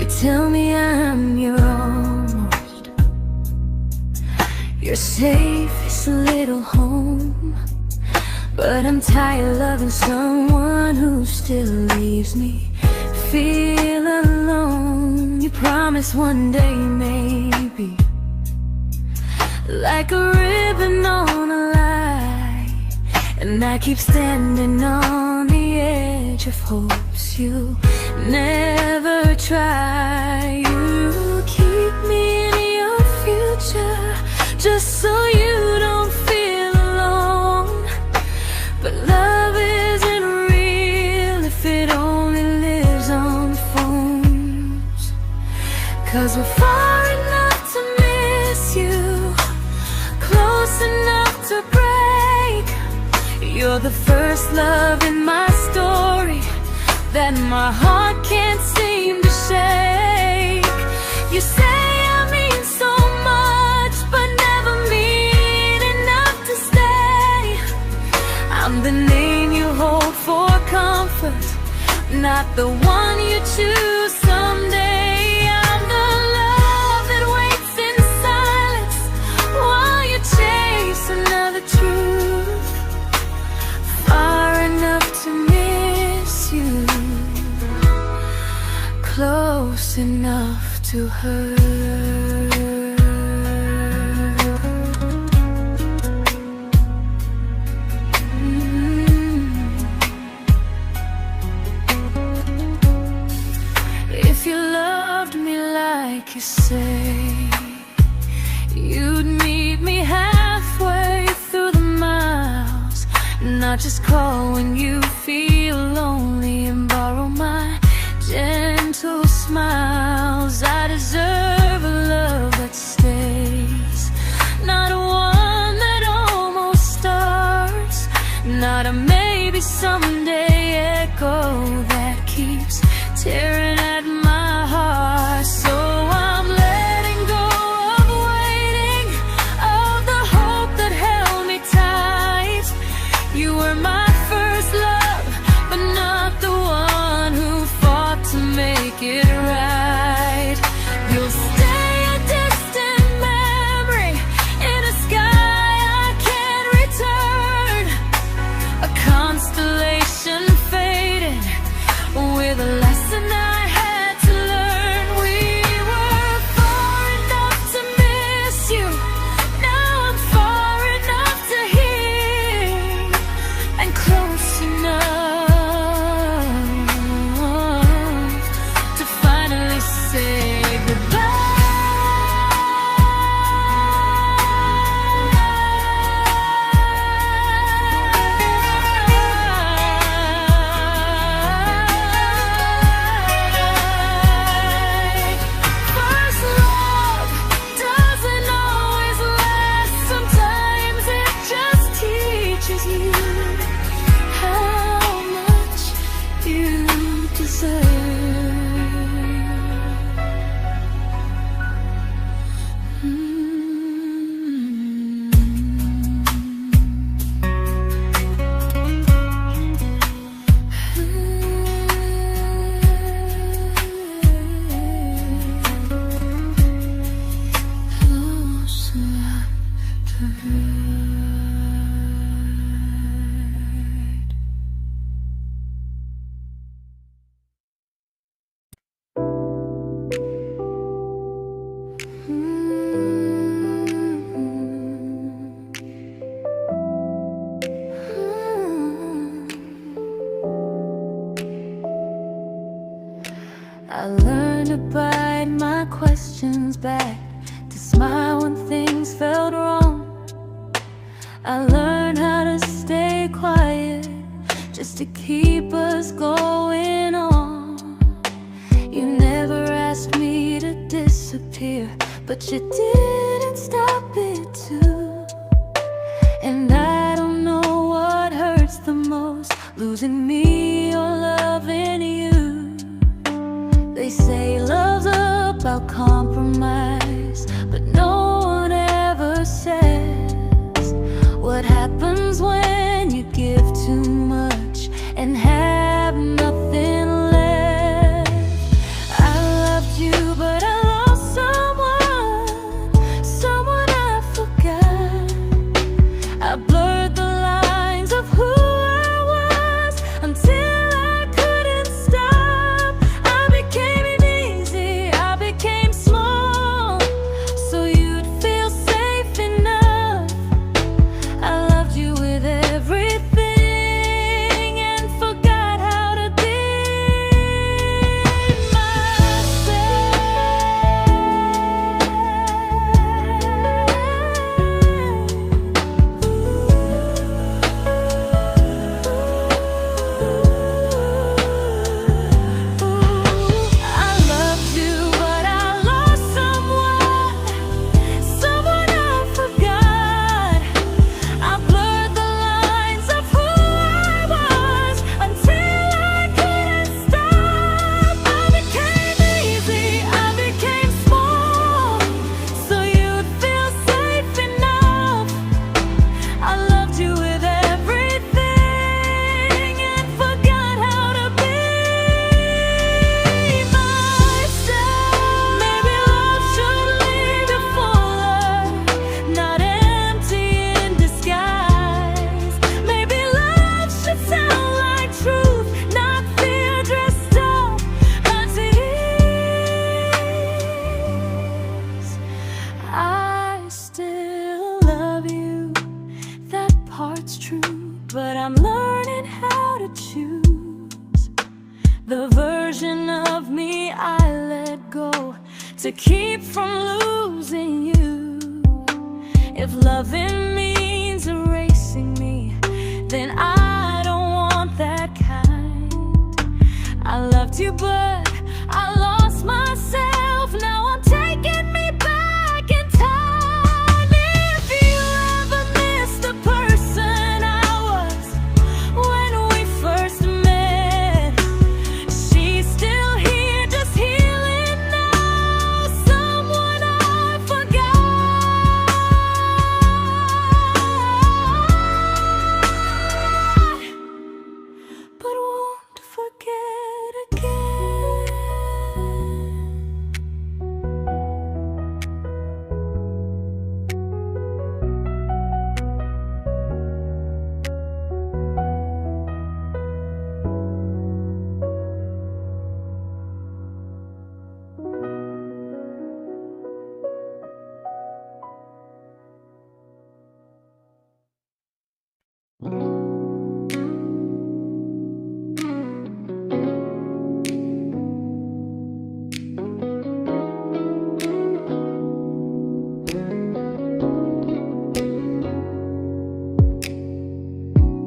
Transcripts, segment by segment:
tell me I'm your almost, your safest little home. But I'm tired loving someone who still leaves me feel alone. You promise one day maybe, like a ribbon on a line, and I keep standing on the edge of hopes you never try. You keep me in your future just so you don't feel alone. But love isn't real if it only lives on phones. 'Cause we're far enough to miss you, close enough to break. You're the first love in my story that my heart can't seem to shake. You say I mean so much, but never mean enough to stay. I'm the name you hold for comfort, not the one you choose someday. I'm the love that waits in silence while you chase another truth. Far enough to miss you, close enough to hurt. If you loved me like you say, you'd meet me halfway through the miles, not just call when you feel lonely and borrow my gentle smiles. I deserve a love that stays, not one that almost starts, not a maybe someday echo that keeps tearing at my heart. So I'm letting go of waiting, of the hope that held me tight. You were my first love, but not the one who fought to make it right. You'll stay a distant memory in a sky I can't return, a constellation faded with a lesson I had to learn. We were far enough to miss you, now I'm far enough to hear, and close enough to finally say goodbye. First love doesn't always last, sometimes it just teaches you how much you deserve. Close enough to hurt. I learned to bite my questions back, to smile when things felt wrong. I learned how to stay quiet just to keep us going on. You never asked me to disappear, but you didn't stop it too. And I don't know what hurts the most, losing me or loving you. They say love's about compromise, but no one ever says what happens when you give too much and have nothing left. I loved you to keep from losing you. If loving means erasing me, then I don't want that kind. I loved you, but I lost myself. Now I'm taking me back in time. If you ever miss the person I was when we first met, she's still here, just healing now. Someone I forgot, but won't forget again.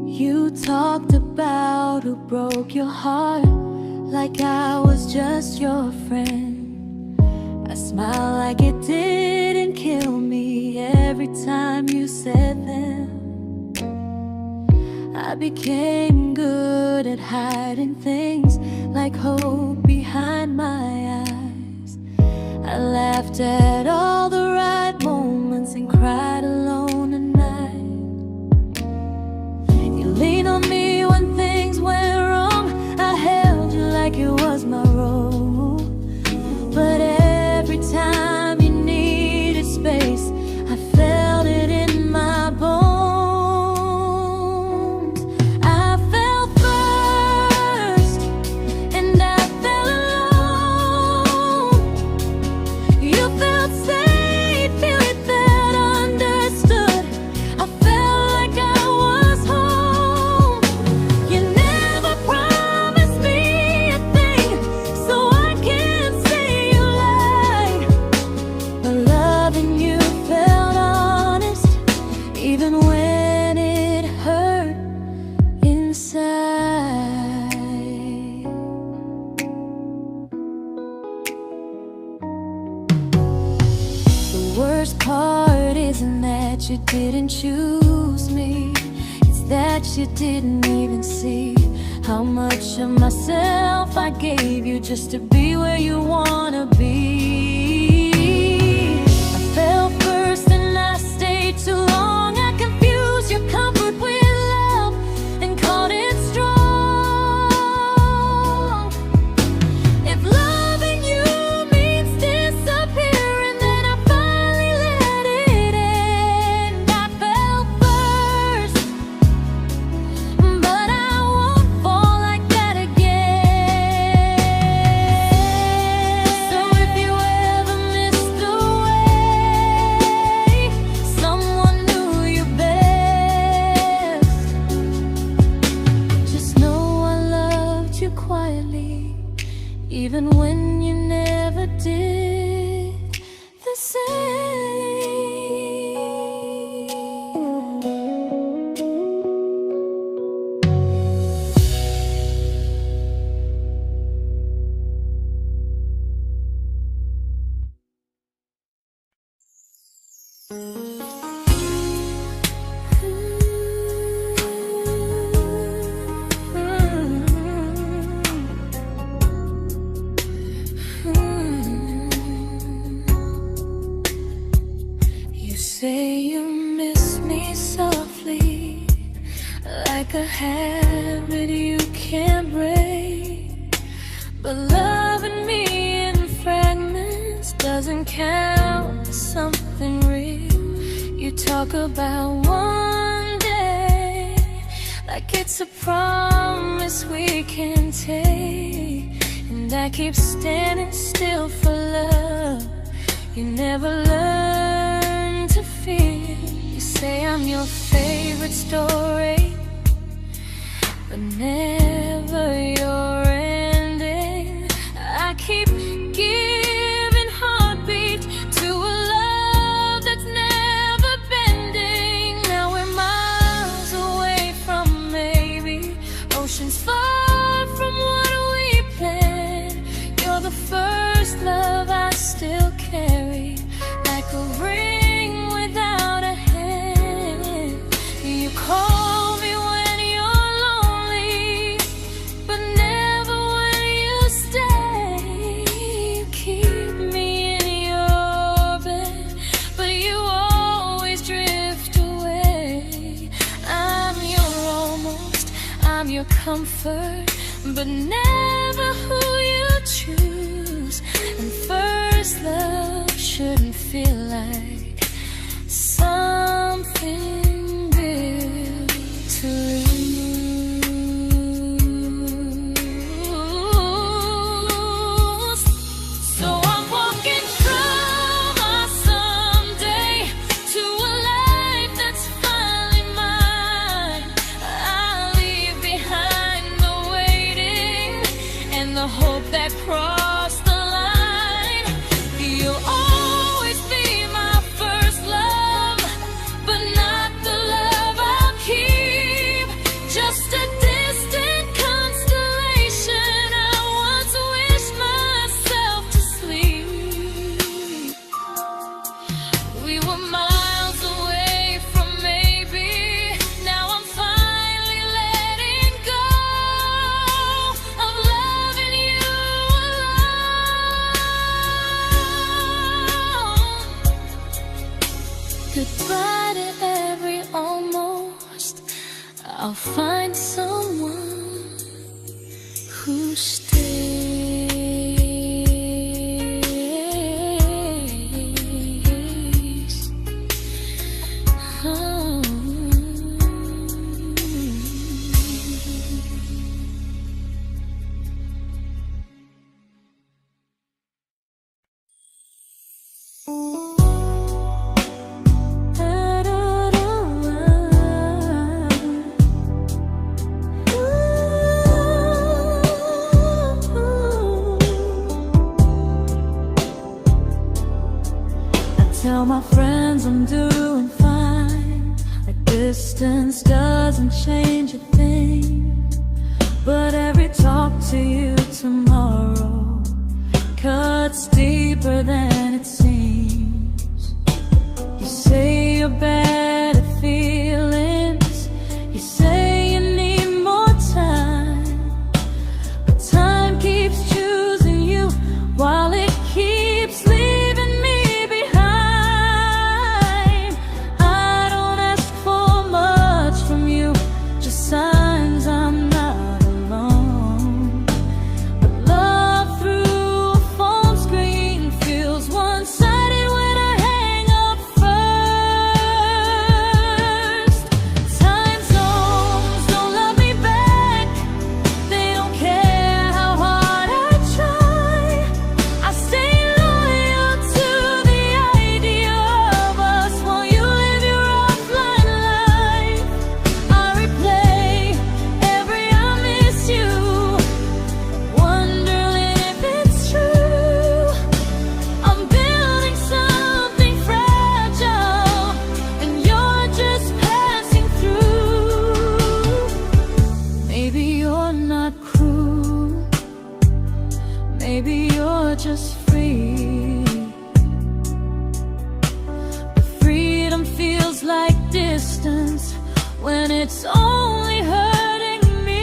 You talked about who broke your heart, like I was just your friend. I smiled like it didn't kill me every time you said them. I became good at hiding things like hope behind my eyes. I laughed at all the right moments and cried alone at night. You leaned on me when things went wrong. I held you like it was my role. But every time you needed space, I felt it in my bones. I fell first, and I fell alone. You felt safe, feeling that understood. I felt like I was home. You never promised me a thing, so I can't say you lied. But loving you felt honest, even when it hurt inside. The worst part isn't that you didn't choose me, it's that you didn't even see how much of myself I gave you just to be where you wanna be. I fell first and I stayed too long. I confused your comfort with love and called it strong. If loving you means disappearing, then I finally let it end. I fell first, but I won't fall like that again. So if you ever missed the way someone knew you best, just know I loved you quietly, even when you never did the same. You say you miss me softly, like a habit you can't break. But loving me in fragments doesn't count as something real. You talk about one day like it's a promise we can take, and I keep standing still for love. You never learn to feel. You say I'm your favorite story, but never your ending. I keep giving heart a ring without a hand. You call me when you're lonely, but never when you stay. You keep me in your bed, but you always drift away. I'm your almost, I'm your comfort, but never who you choose. And first love shouldn't feel like something built to lose. So I'm walking through my someday to a life that's finally mine. I'll leave behind the waiting and the hope that crossed the line. You'll always be my first love, but not the love I'll keep. Just a distant constellation I once wished myself to sleep. We were miles away from maybe. Now I'm finally letting go of loving you alone. Goodbye to every almost. I'll find someone who stays. Oh. Tell my friends I'm doing fine, like distance doesn't change a thing. But every talk to you tomorrow cuts deeper than it seems. You say you're bad at feelings, you say you need more time, but time keeps choosing you while it keeps leaving me behind. I don't ask for much from you, just signs I'm not alone. But love through a phone screen feels one-sided when I hang up first. Time zones don't love me back, they don't care how hard I try. I stay loyal to the idea of us while you live your offline life. I replay every I miss you, wondering if it's true. I'm building something fragile, and you're just passing through. Maybe you're not cruel, maybe you're just free. But freedom feels like distance when it's only hurting me.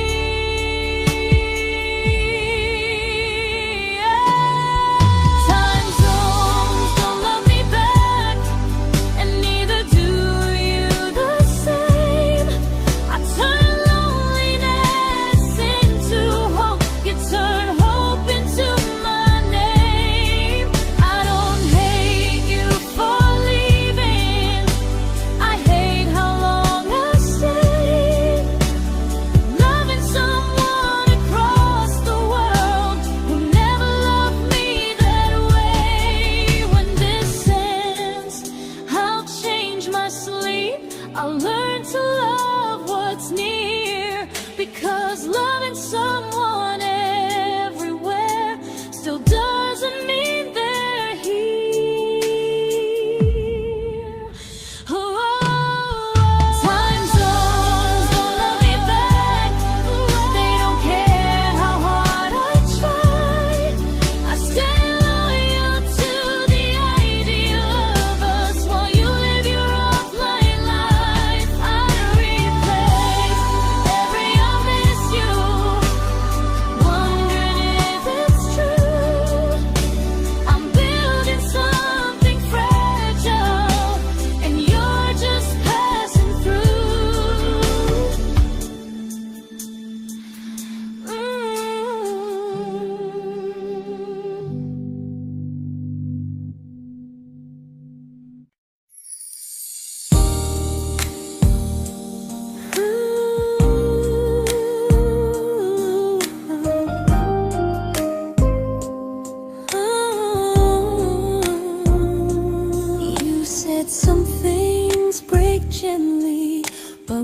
Time zones don't love me back, and neither do you the same. I turn loneliness into hope, you turn hope into my name. I don't hate you for leaving, I hate how long I stayed.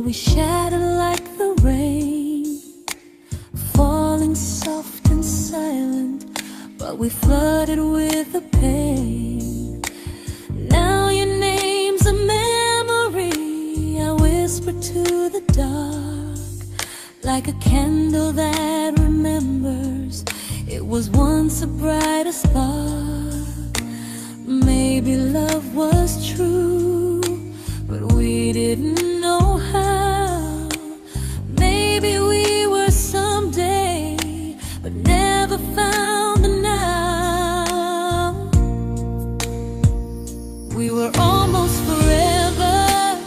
we shattered like the rain, falling soft and silent, but we flooded with the pain. Now your name's a memory I whisper to the dark, like a candle that remembers it was once a brighter spark. Maybe love was true, but we didn't know how. Maybe we were someday, but never found the now. We were almost forever,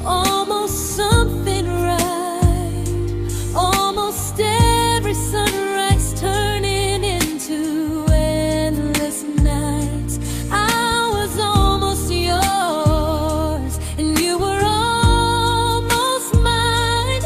almost something right, almost every sunrise turning into endless nights. I was almost yours, and you were almost mine,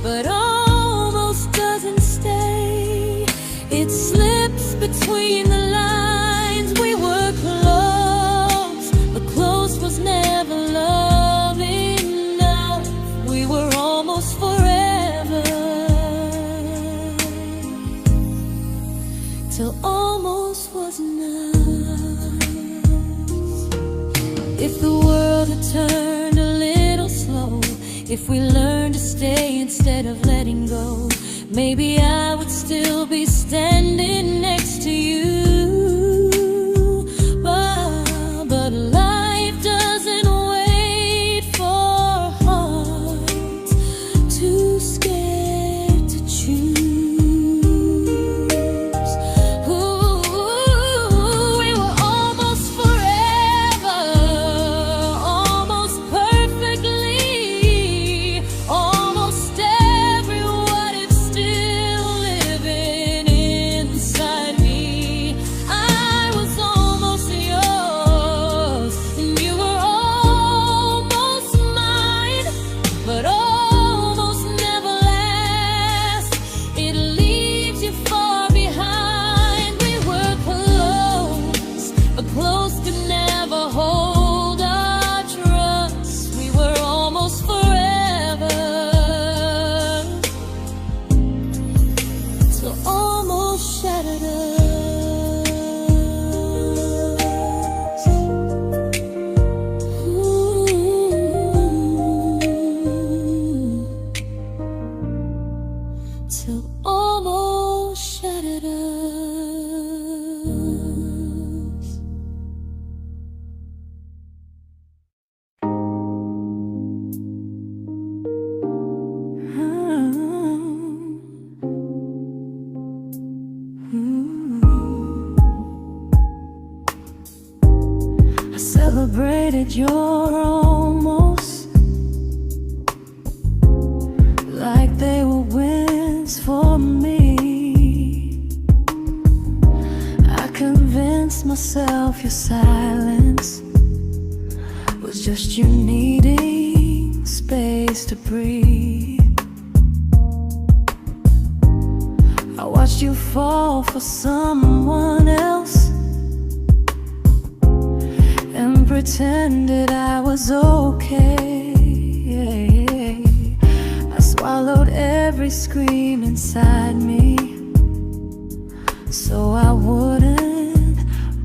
but almost doesn't stay. It slips between the lines. We were close, but close was never love enough. We were almost forever, till almost was enough. If the world had turned a little slow, if we learned to stay instead of letting go, maybe I would still be standing next to you. But life doesn't wait for hearts too scared to choose. Ooh, we were almost forever, almost perfectly, almost every what if still living inside me. I was almost yours, and you were almost mine, but almost never lasts. It leaves you far behind. We were close, but close could never hold our trust. We were almost forever, till almost shattered us. Ooh. Till almost shattered us. I celebrated your almost like they were wins for me. I convinced myself your silence was just you needing space to breathe. I watched you fall for someone else and pretended I was okay. I swallowed every scream inside me, so I wouldn't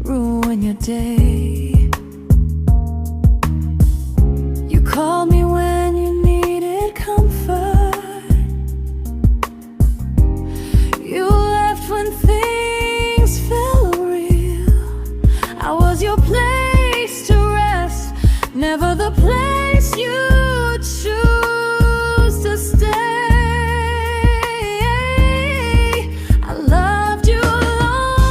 ruin your day. You called me when you needed comfort. You left when things felt real. I was your place to rest, never the place you choose to stay. I loved you long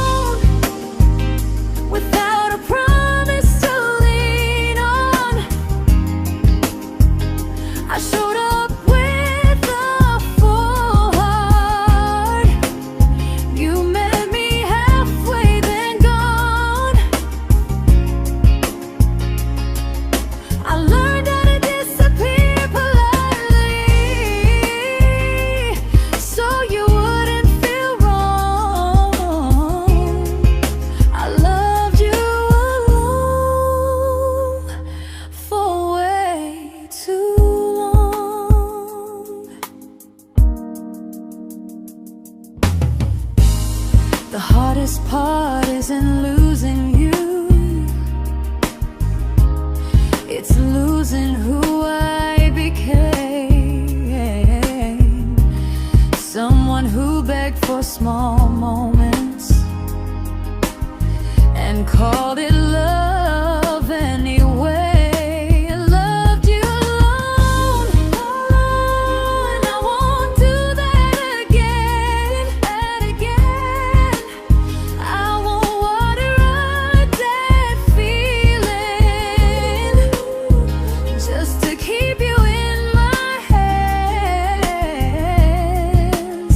heart isn't losing you, it's losing who I became. Someone who begged for small moments and called it love anyway. Loved you alone, alone. I won't do that again and again. I won't water a dead feeling just to keep you in my hands.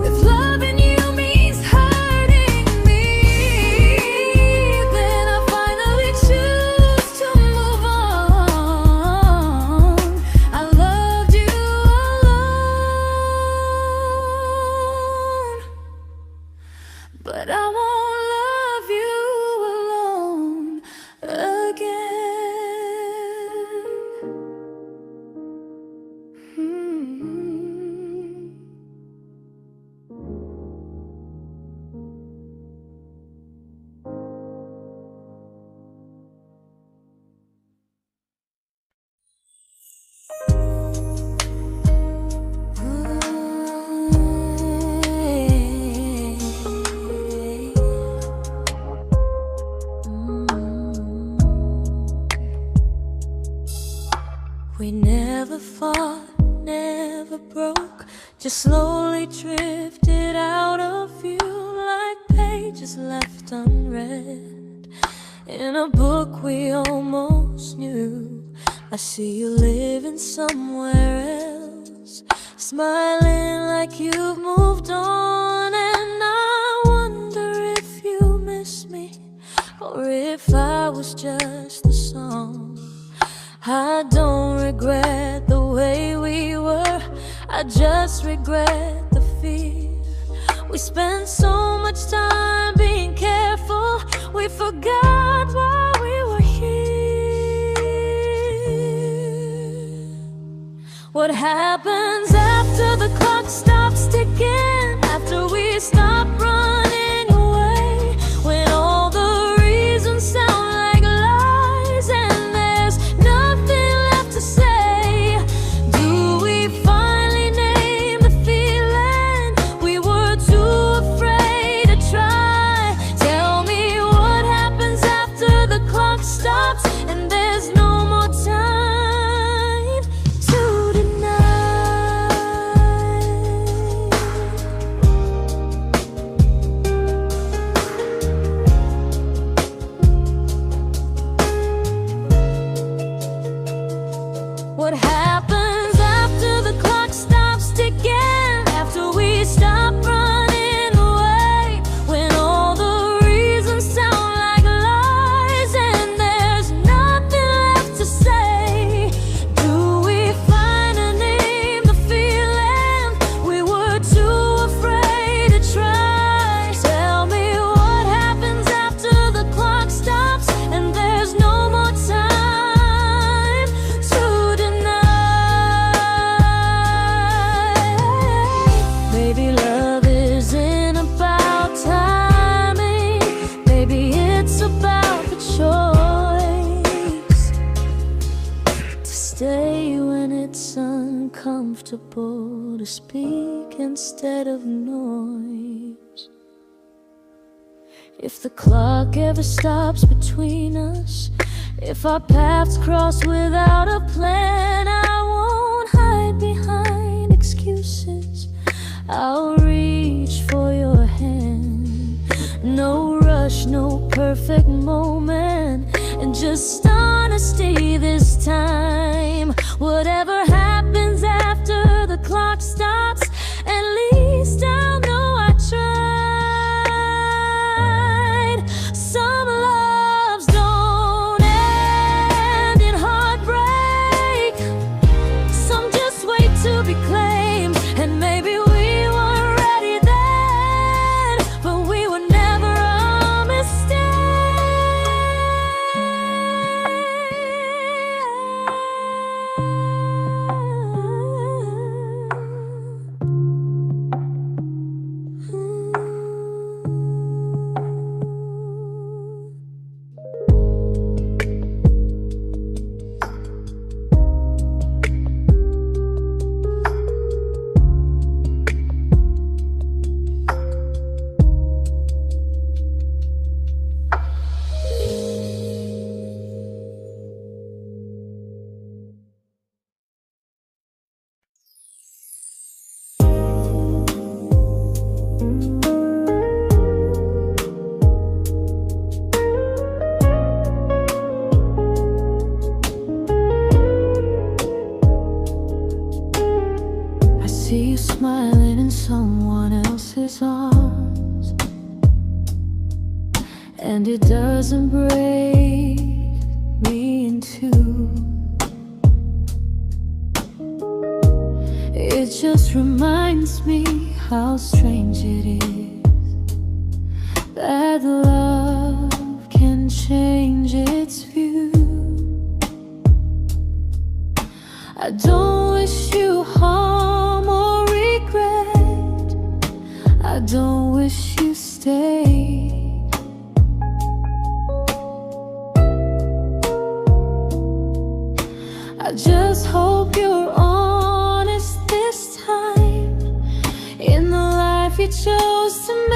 If loving you means hurting me, then I finally choose to move on. I loved you alone, but I won't love you alone again. We never fought, never broke, just slowly drifted out of view like pages left unread in a book we almost knew. I see you living somewhere else, smiling like you've moved on, and I wonder if you miss me or if I was just a song. I don't regret the way we were, I just regret the fear. We spent so much time being careful, we forgot why we were here. What happens after the clock stops ticking, after we stop running away, when all the reasons sound like lies and there's nothing left to say? Do we finally name the feeling we were too afraid to try? Tell me what happens after the clock stops and there's no more time to deny. What happens after the clock stops ticking, after we stop running away, when all the reasons sound like lies and there's nothing left to say? Do we finally name the feeling we were too afraid to try? Tell me what happens after the clock stops and there's no more time to deny. Maybe love isn't about timing, maybe it's about the choice to stay when it's uncomfortable, to speak instead of noise. If the clock ever stops between us, if our paths cross without a plan, I won't hide behind excuses, I'll reach for your hand. No rush, no perfect moment, and just honesty this time. Whatever happens after the clock stops, at least I'll know I tried. Some loves don't end in heartbreak, some just wait to be claimed, and maybe we weren't ready then, but we were never a mistake. and it doesn't break me in two. It just reminds me how strange it is that love can change its view. I don't wish you harm or regret. I don't wish you stay. I just hope you're honest this time in the life you chose to make.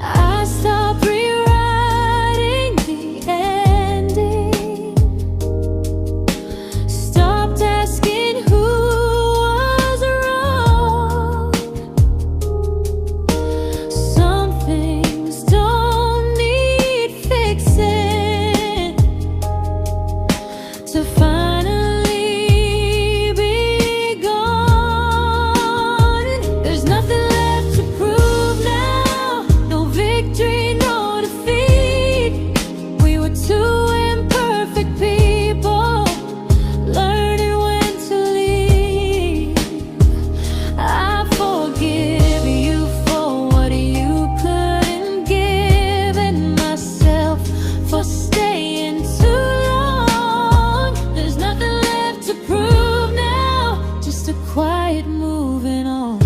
I stopped rewriting the ending, stopped asking who was wrong. Some things don't need fixing to finally be gone. There's nothing left to prove now, no victory, no defeat. We were two imperfect people, learning when to leave. I forgive you for what you couldn't give, and myself for staying too long. There's nothing left to prove now, just a quiet moving on.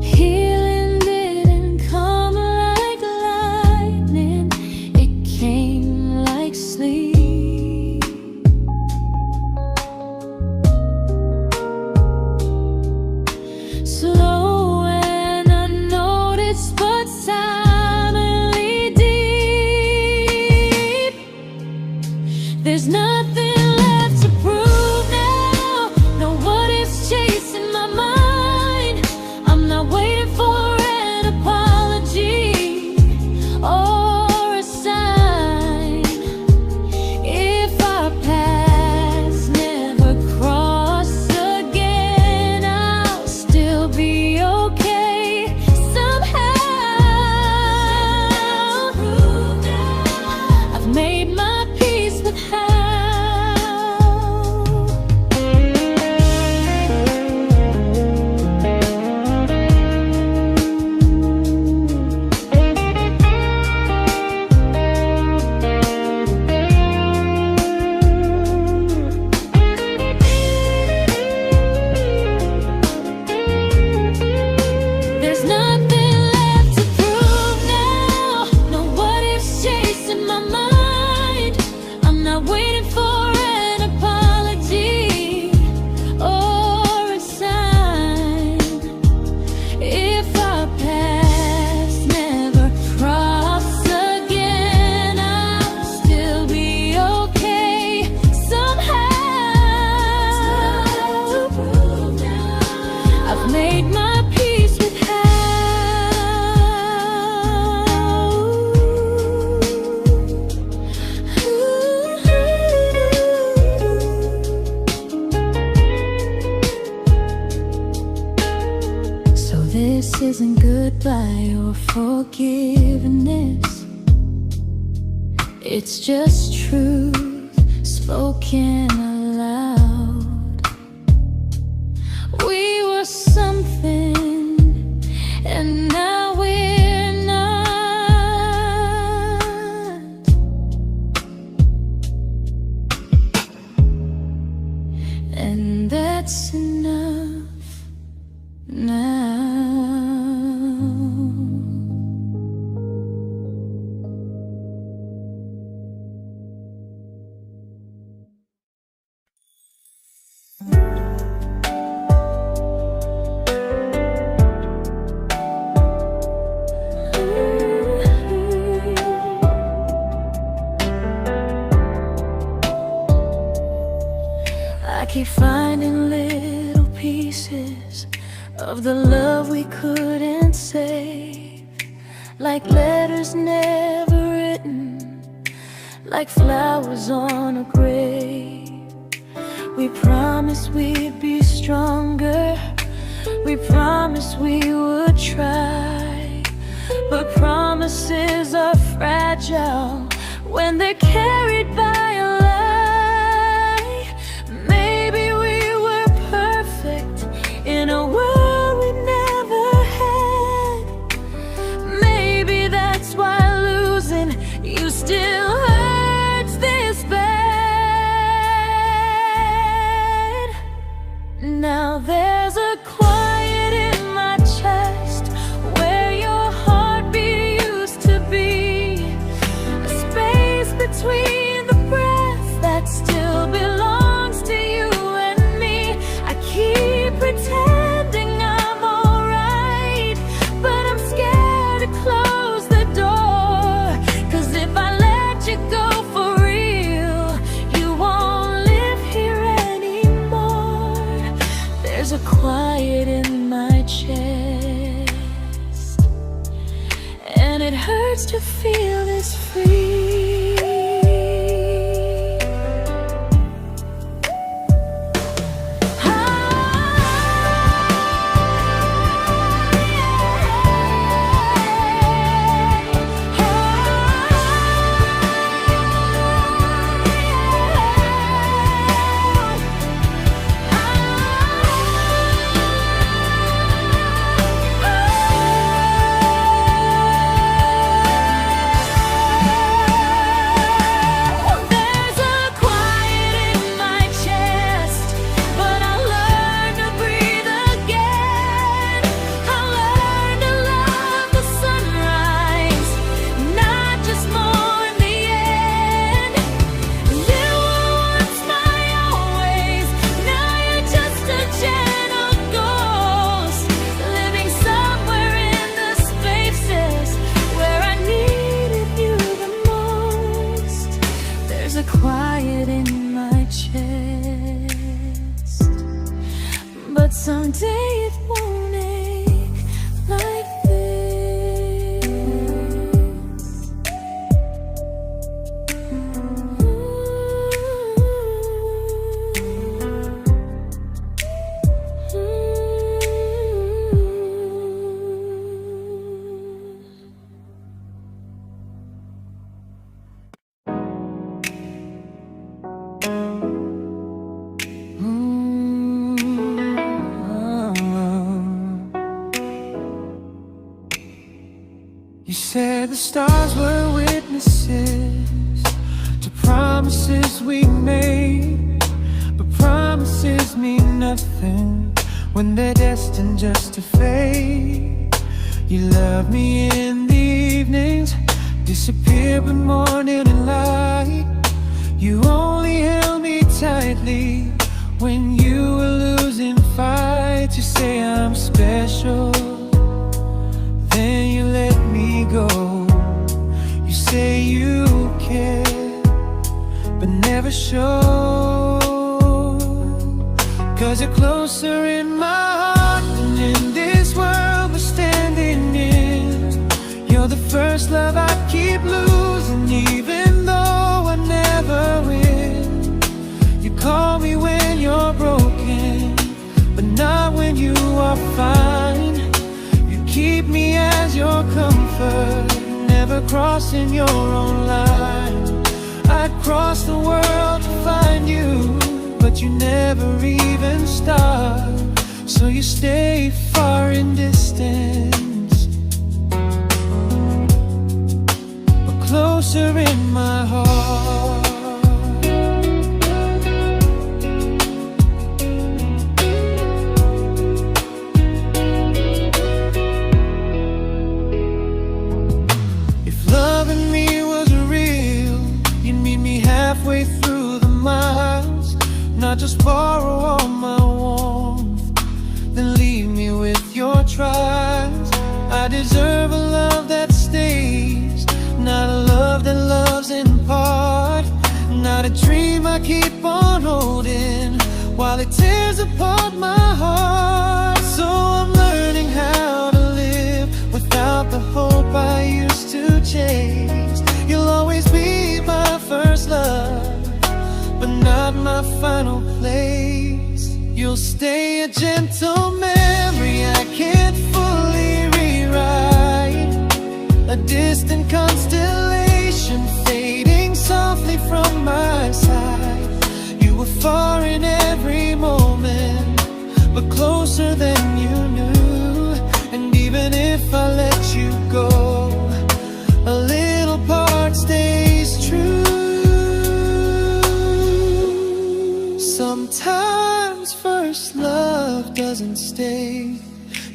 Healing didn't come like lightning, it came like sleep. Slow and unnoticed, but silently deep. There's nothing left to prove now, no what ifs chasing my mind. I'm not waiting for an apology or a sign. If our paths never cross again, I'll still be okay somehow. I've made my peace with how. There's nothing left to prove now, no what ifs chasing my mind. I'm not waiting for an apology or a sign. If our paths never cross again, I'll still be okay somehow. I've made my peace with how. So this isn't goodbye or forgiveness, it's just truth spoken aloud. We were something, and now we're not. And that's enough now. I keep finding little pieces of the love we couldn't save, like letters never written, like flowers on a grave. We promised we'd be stronger, We promised we would try, but promises are fragile when they're carried by a lie. Maybe we were perfect in a world we never had. Maybe that's why losing you still hurts this bad. Now there's a quiet in my chest where your heartbeat used to be, a space between the breaths that still belongs to you and me. I keep pretending I'm alright, but I'm scared to close the door, 'cause if I let you go for real, you won't live here anymore. There's a quiet in my chest, and it hurts to feel this free. Quiet in my chest, but someday it won't ache like this. You said the stars were witnesses to promises we made, but promises mean nothing when they're destined just to fade. You love me in the evenings, disappear when morning and light. You only held me tightly when you were losing fights. You say I'm special, then you let me go. You say you care, but never show, 'cause you're closer in my heart than in this world we're standing in. You're the first love I keep losing, even though I never win. You call me when you're broken, but not when you are fine. Keep me as your comfort, never crossing your own line. I'd cross the world to find you, but you never even start. So you stay far in distance, but closer in my heart. Halfway through the miles, not just borrow all my warmth, then leave me with your trials. I deserve a love that stays, not a love that loves in part, not a dream I keep on holding while it tears apart my heart. So I'm learning how to live without the hope I used to chase. You'll always be my first love, but not my final place. You'll stay a gentle memory mistake.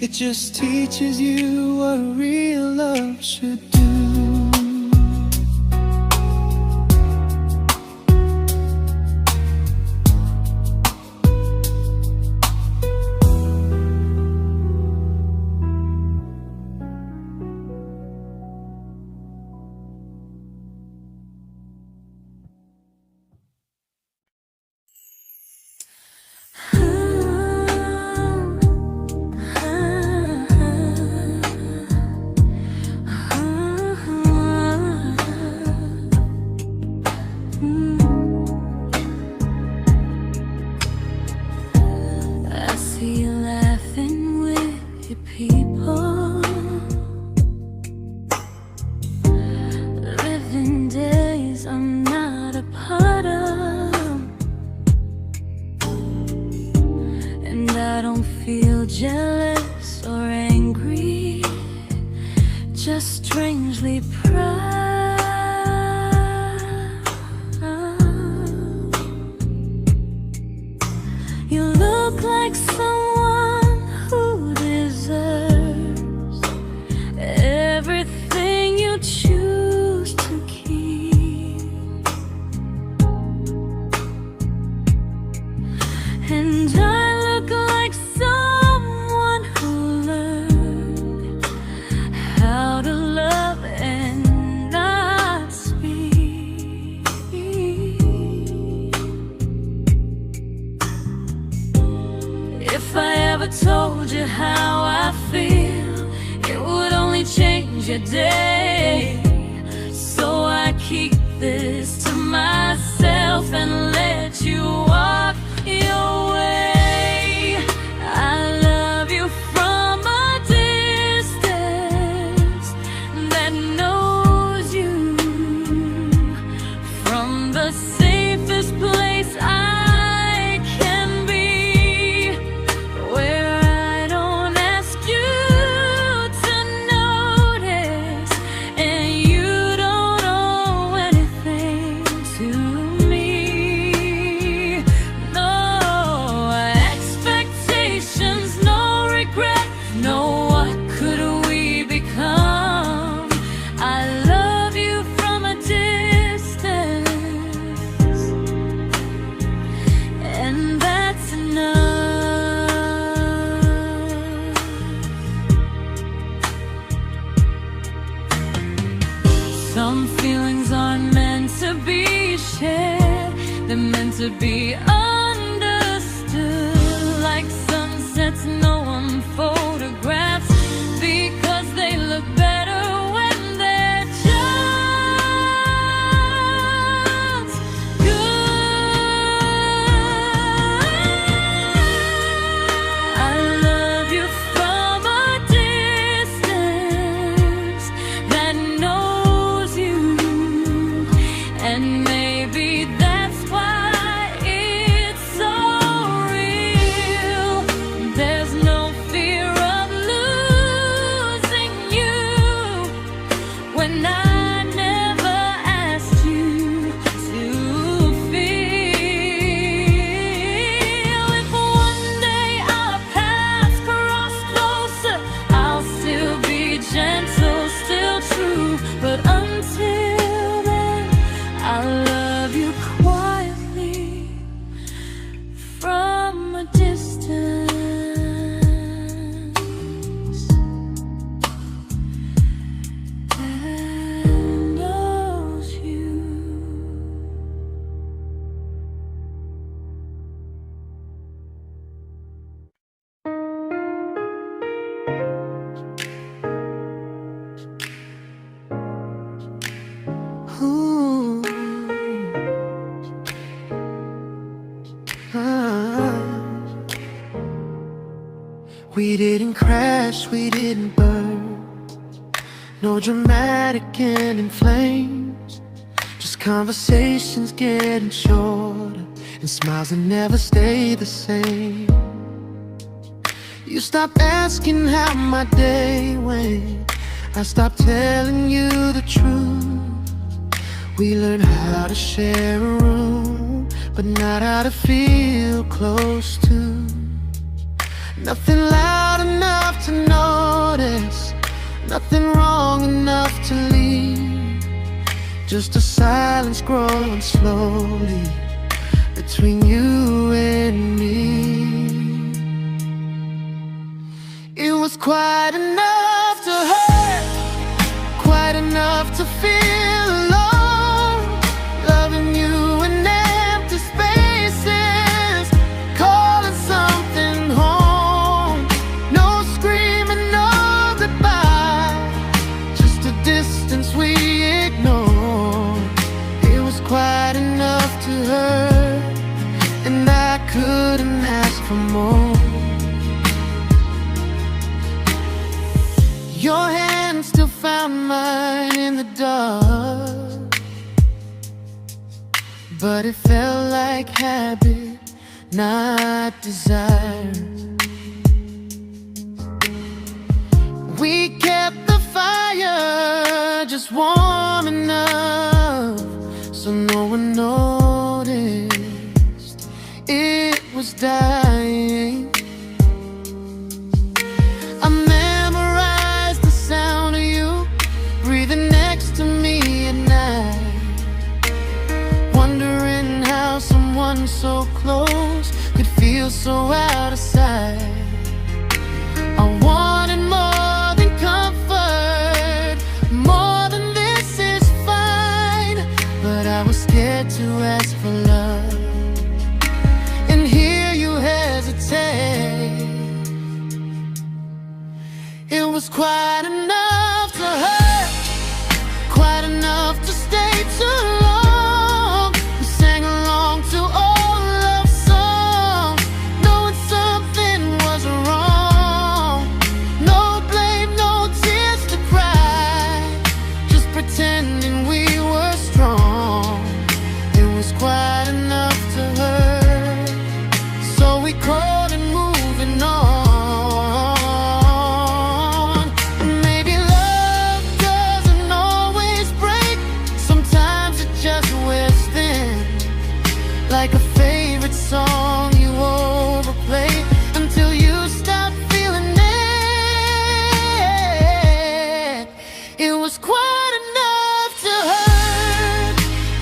It just teaches you what real love should do. Jealous or angry, just strangely proud. You look like someone who deserves everything you choose to keep. And I look like someone who learned how to love and not speak. If I ever told you how I feel, it would only change your day. So I keep this to myself and let you walk your way. I love you from a distance that knows you, from the safest place I can be, where I don't ask you to notice and you don't owe anything to me. No expectations, no regret, no what could we become. I love you from a distance, and that's enough. Some feelings aren't meant to be shared, they're meant to be understood, like sunsets no one photographs, because they look better when they're just good. I love you from a distance that knows you, and maybe that's why it's so real. There's no fear of losing you when I never asked you to feel. If one day our paths cross closer, I'll still be gentle, still true. But until then, I love you quietly from a distance that knows you. Ooh. Ah. We didn't crash, we didn't burn, no dramatic end in flames, just conversations getting shorter and smiles that never stay the same. You stopped asking how my day went, I stopped telling you the truth. We learned how to share a room, but not how to feel close to. Nothing loud enough to notice, nothing wrong enough to leave. Just a silence growing slowly between you and me. It was quite enough to hurt, quite enough to feel alone. Loving you in empty spaces, calling something home. No screaming, no goodbye, just a distance we ignored. It was quite enough to hurt, and I couldn't ask for more. Your hand still found mine in the dark, but it felt like habit, not desire. We kept the fire just warm enough so no one noticed it was dying. I memorized the sound of you breathing next to me at night, wondering how someone so close could feel so out of sight. I wanted more than comfort, more than this is fine, but I was scared to ask for love and hear you hesitate. It was quite enough to hurt, quite enough to stay too long. We sang along to old love songs, knowing something was wrong. No blame, no tears to cry, just pretending we were strong. It was quite enough to hurt, so we called and moving on. Maybe love doesn't always break, sometimes it just wears thin, like a favorite song you overplay until you stop feeling it. It was quite enough to hurt,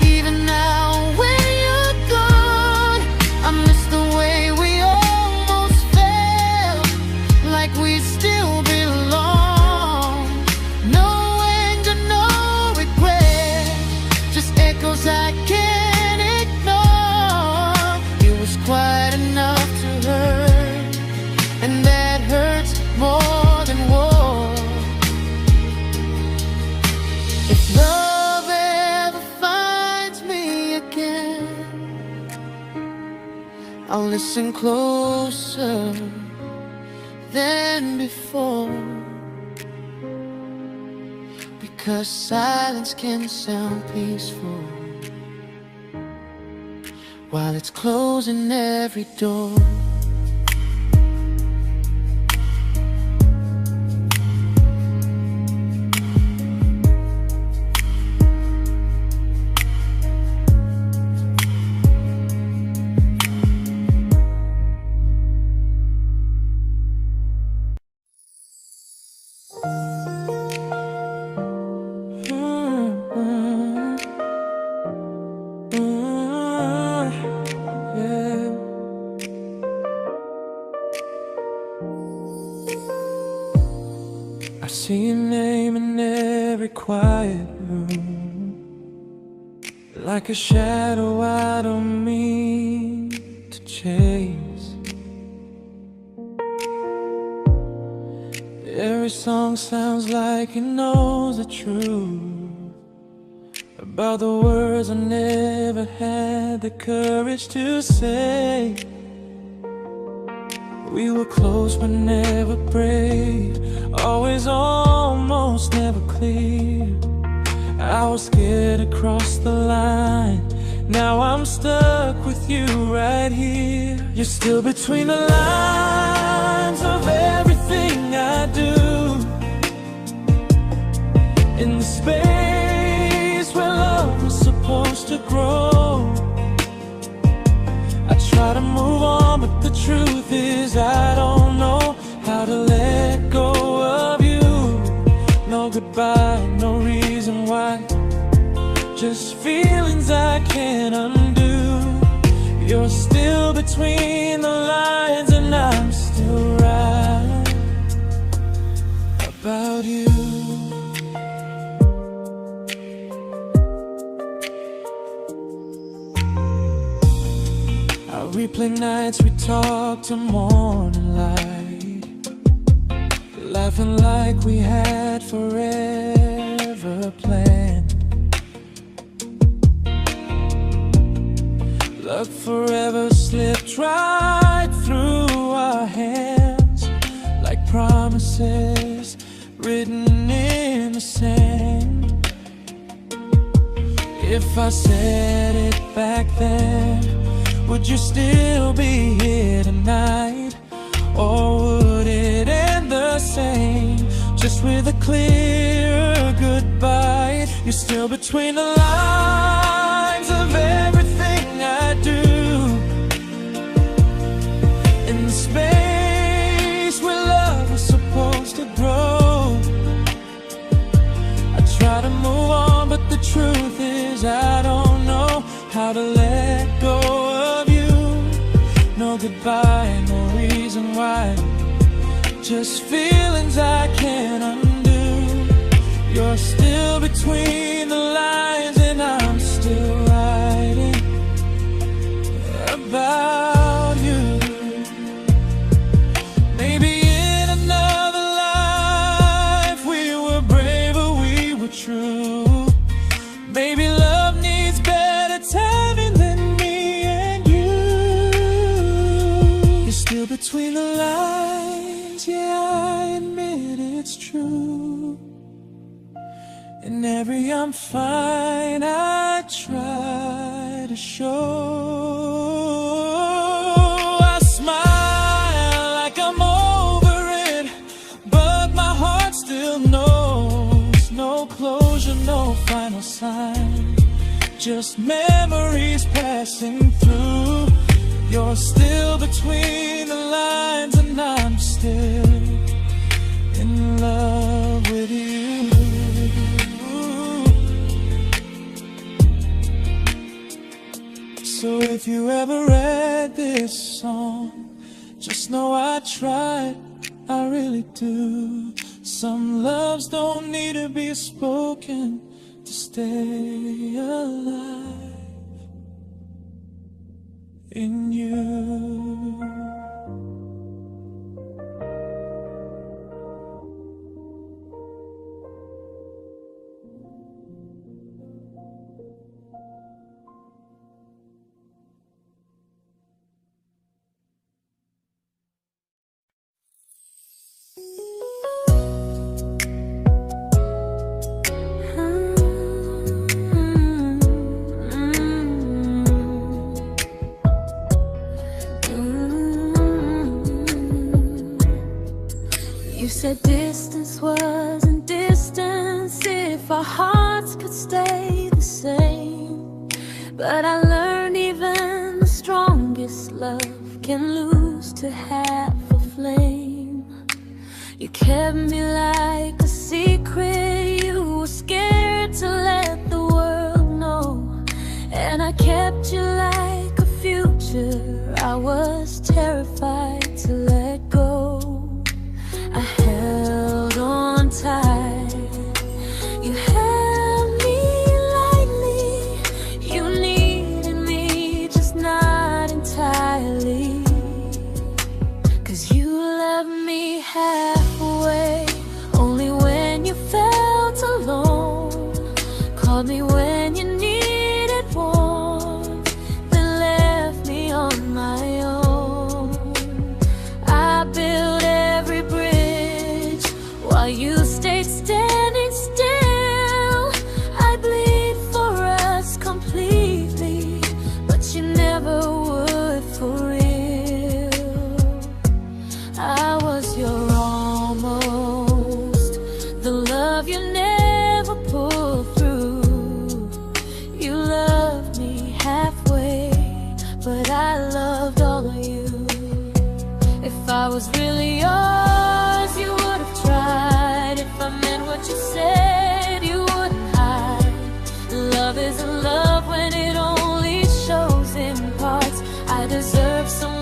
even now when you're gone. I miss the way we almost felt, like we still belong. No anger, no regret, just echoes I can't ignore. It was quite enough to hurt, and that hurts more than war. If love ever finds me again, I'll listen closer than before, because silence can sound peaceful while it's closing every door. I see your name in every quiet room, like a shadow I don't mean to chase. Every song sounds like it knows the truth about the words I never had the courage to say. We were close but never brave, always almost never clear. I was scared to cross the line, now I'm stuck with you right here. You're still between the lines of everything I do, in the space where love was supposed to grow. I try to move on, but the truth is I don't know between the lines, and I'm still right about you. I replay nights we talk till morning light, laughing like we had forever planned. Luck forever slipped right through our hands, like promises written in the sand. If I said it back then, would you still be here tonight? Or would it end the same, just with a clear goodbye? You're still between the lines of everything I do, in the space where love was supposed to grow. I try to move on, but the truth is I don't know how to let go of you. No goodbye, no reason why, just feelings I can't undo. You're still between the lines, and I'm still writing about you. Maybe in another life we were braver, we were true. Maybe love needs better timing than me and you. You're still between the lines, yeah, I admit it's true. In every I'm fine I try to show. I smile like I'm over it, but my heart still knows. No closure, no final sign, just memories passing through. You're still between the lines, and I'm still in love with you. So if you ever read this song, just know I tried, I really do. Some loves don't need to be spoken to stay alive in you. You said distance wasn't distance if our hearts could stay the same. But I learned even the strongest love can lose to half a flame. You kept me like a secret, you were scared to let the world know. And I kept you like a future, I was terrified to let go. I held on tight, you held me lightly. You needed me, just not entirely. 'Cause you left me halfway, only when you felt alone. Called me when you needed warmth, then left me on my own. I built every bridge while you stayed standing still. I bleed for us completely, but you never would for real. I was your almost, the love you never pulled through. You loved me halfway, but I loved all of you. If I was really yours, you would have tried. If I meant what you said, you wouldn't hide. Love isn't love when it only shows in parts. I deserve someone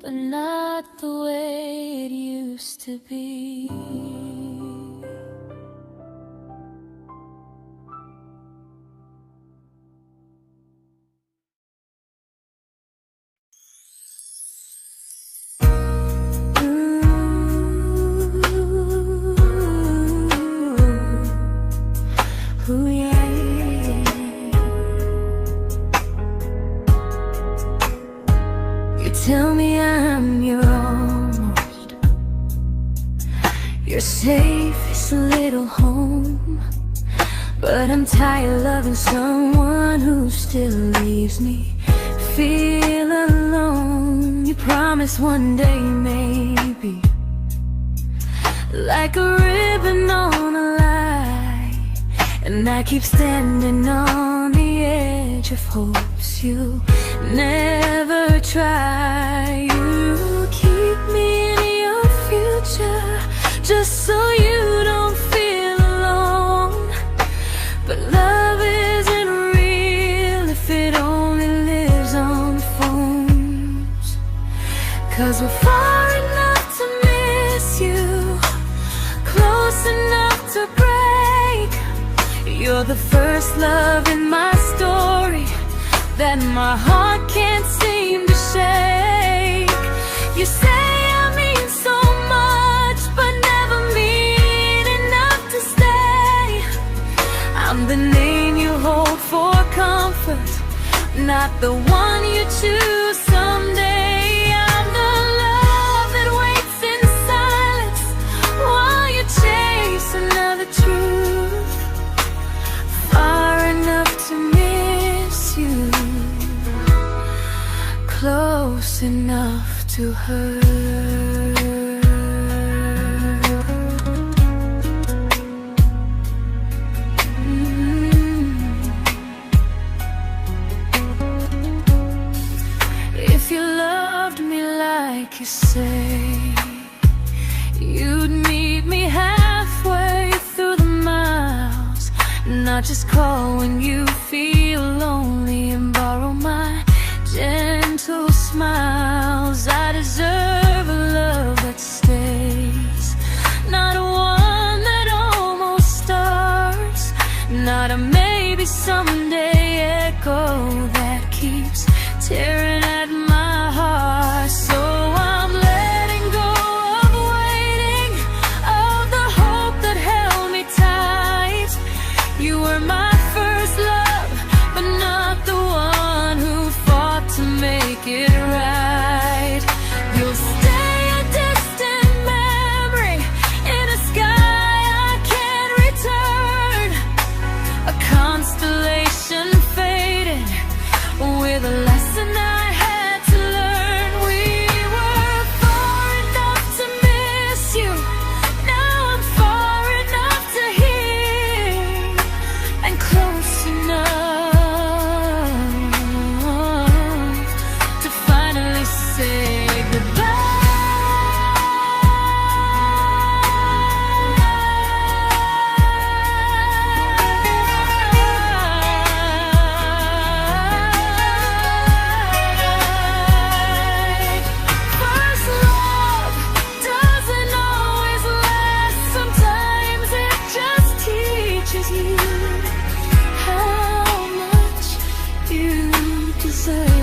but not the way it used to be. Ooh, yeah, yeah. You tell me I'm your almost, your safest little home, but I'm tired loving someone who still leaves me feel alone. You promise one day maybe, like a ribbon on a line, and I keep standing on the edge of hopes you never try. You keep me in your future just so you don't feel alone. But love isn't real if it only lives on phones. 'Cause we're far enough to miss you, close enough to break. You're the first love in my story that my heart can't seem to shake. You say I mean so much, but never mean enough to stay. I'm the name you hold for comfort, not the one you choose someday. I'm the love that waits in silence while you chase another truth. Far enough to miss you, close enough to hurt. If you loved me like you say, you'd meet me halfway through the miles, not just call when you feel lonely and borrow my gentle smiles. I deserve a love that stays, not one that almost starts, not a maybe someday echo that keeps tearing at my heart. So I'm letting go of waiting, of the hope that held me tight. You were my first love, but not the one who fought to make it right. You'll stay a distant memory in a sky I can't return, a constellation faded with a lesson I had to learn. We were far enough to miss you, now I'm far enough to hear, and close enough to finally say first love doesn't always last. Sometimes it just teaches you how much you deserve.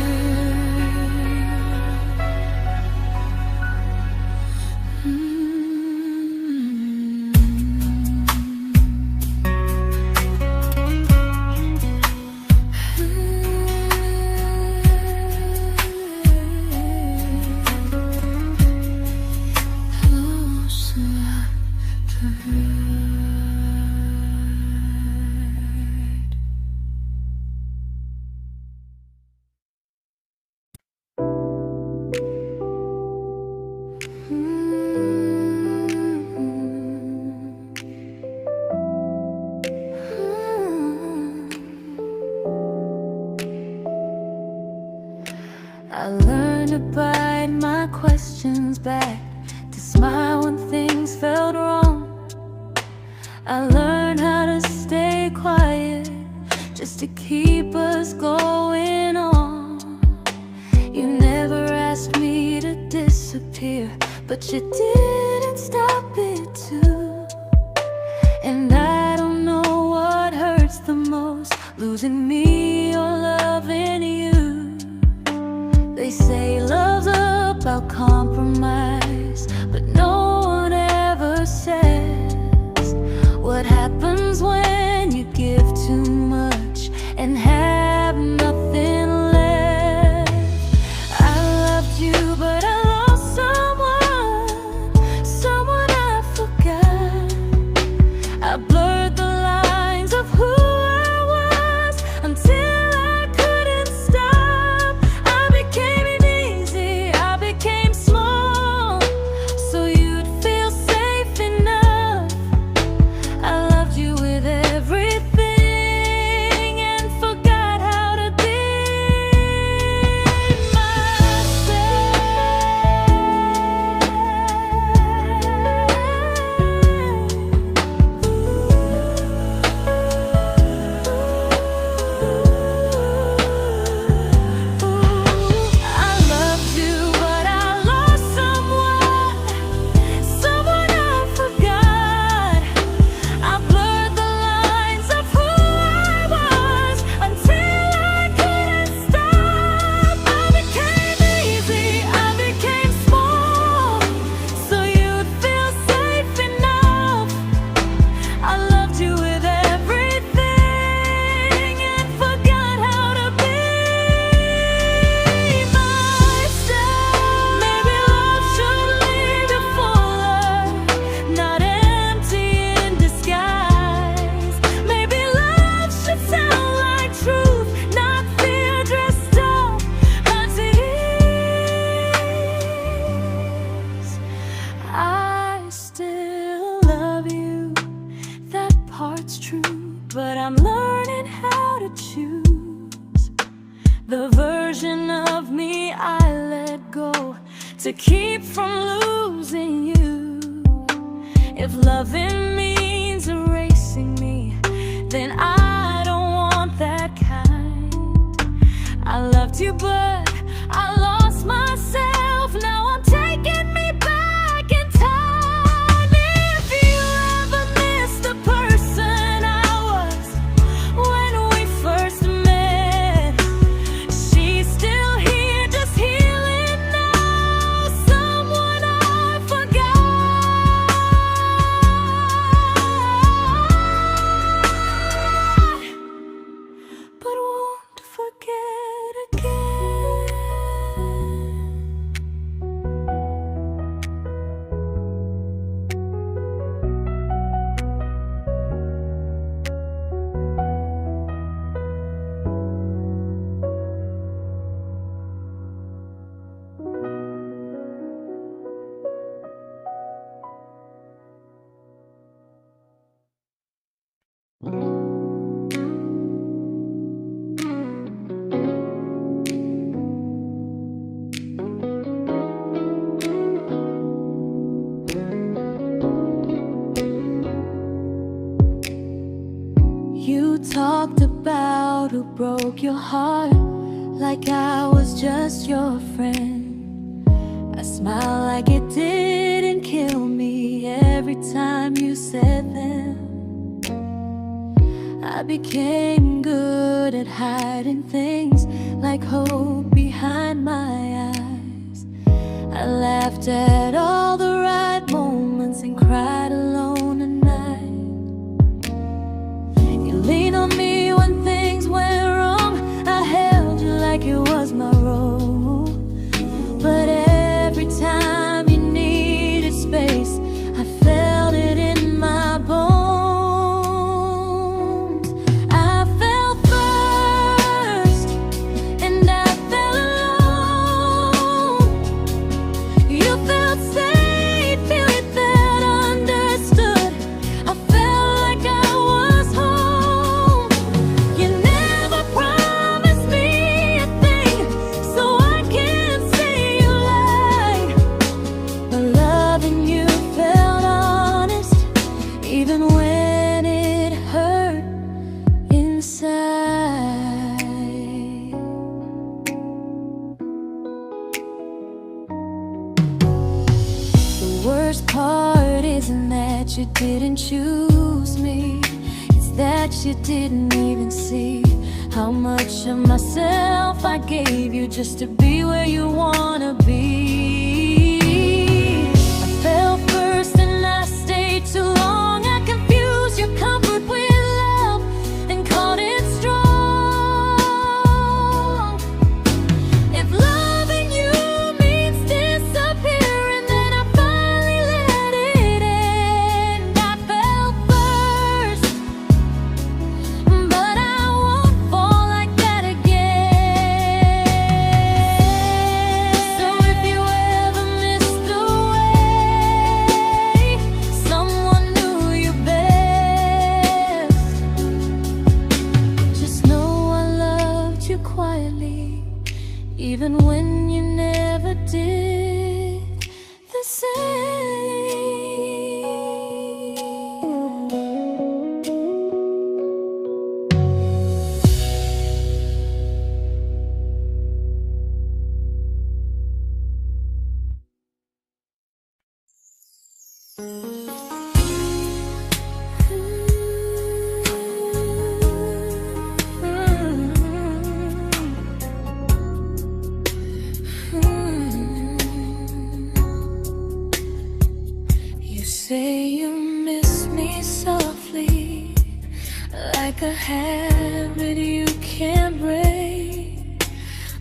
Close enough to hurt. I learned to bite my questions back, to smile when things felt wrong. I learned how to stay quiet just to keep us going on. You never asked me to disappear, but you didn't stop it too. And I don't know what hurts the most, losing me or loving you. They say love's about compromise, but no one ever says what happens when you give too much and have nothing left. I loved you, but I lost someone I forgot. I blurred the lines of who I was until I couldn't stop. I became easy, I became small, so you'd feel safe enough. I loved you with everything and forgot how to be but I'm learning how to choose the version of me I let go to keep from losing you. If loving means erasing me, then I don't want that kind. I loved you, but I lost myself. Now I'm taking me back in time. If you ever miss the person I was when we first met, she's still here, just healing now. Someone I forgot, but won't forget again. You talked about who broke your heart, like I was just your friend. I smile like it didn't kill me every time you said them. I became good at hiding things like hope behind my eyes. I laughed at all the right moments and cried alone at night. You leaned on me when things went wrong. I held you like it was my role. But every time you needed space, I felt it in my bones. I fell first, and I fell alone. You felt safe. worst part isn't that you didn't choose me, it's that you didn't even see how much of myself I gave you just to be where you wanna be. I fell first and I stayed too long. I confused your comfort with love and called it strong. If loving you means disappearing, then I finally let it end. I fell first, but I won't fall like that again. So if you ever missed the way someone knew you best, just know I loved you quietly, even when you never did the same. You say you miss me softly, like a habit you can't break.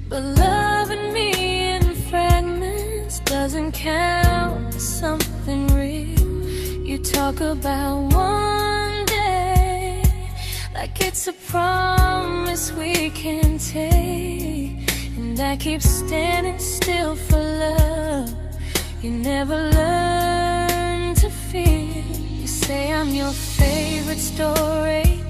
But loving me in fragments doesn't count as something real. You talk about one day like it's a promise we can take, and I keep standing still for love. You never learn to feel. You say I'm your favorite story,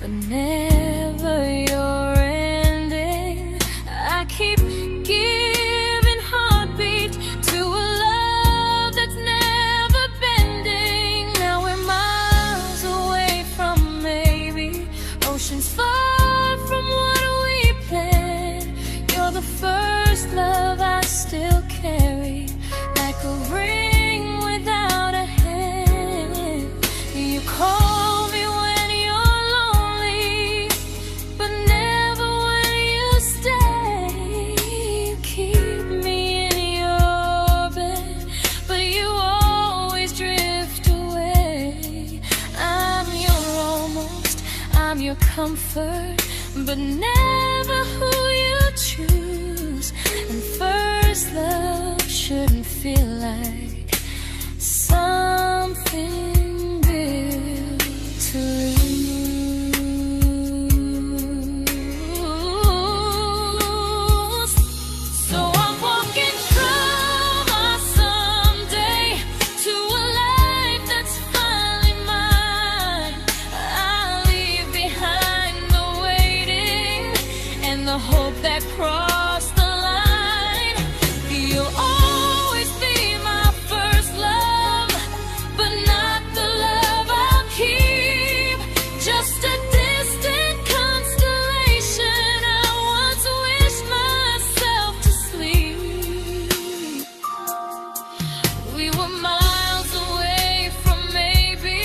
but never your ending. I keep giving heartbeat to a love that's never bending. Now we're miles away from maybe oceans far from what we planned. You're the first love I still carry, like a ring without a hand. You call me when you're lonely, but never when you stay. You keep me in your bed, but you always drift away. I'm your almost, I'm your comfort, but never who you choose. And first love shouldn't feel like something built to lose. So I'm walking through my someday to a life that's finally mine. I'll leave behind the waiting and the hope that crossed the line. You'll always be my first love, but not the love I'll keep. Just a distant constellation I once wished myself to sleep. We were miles away from maybe.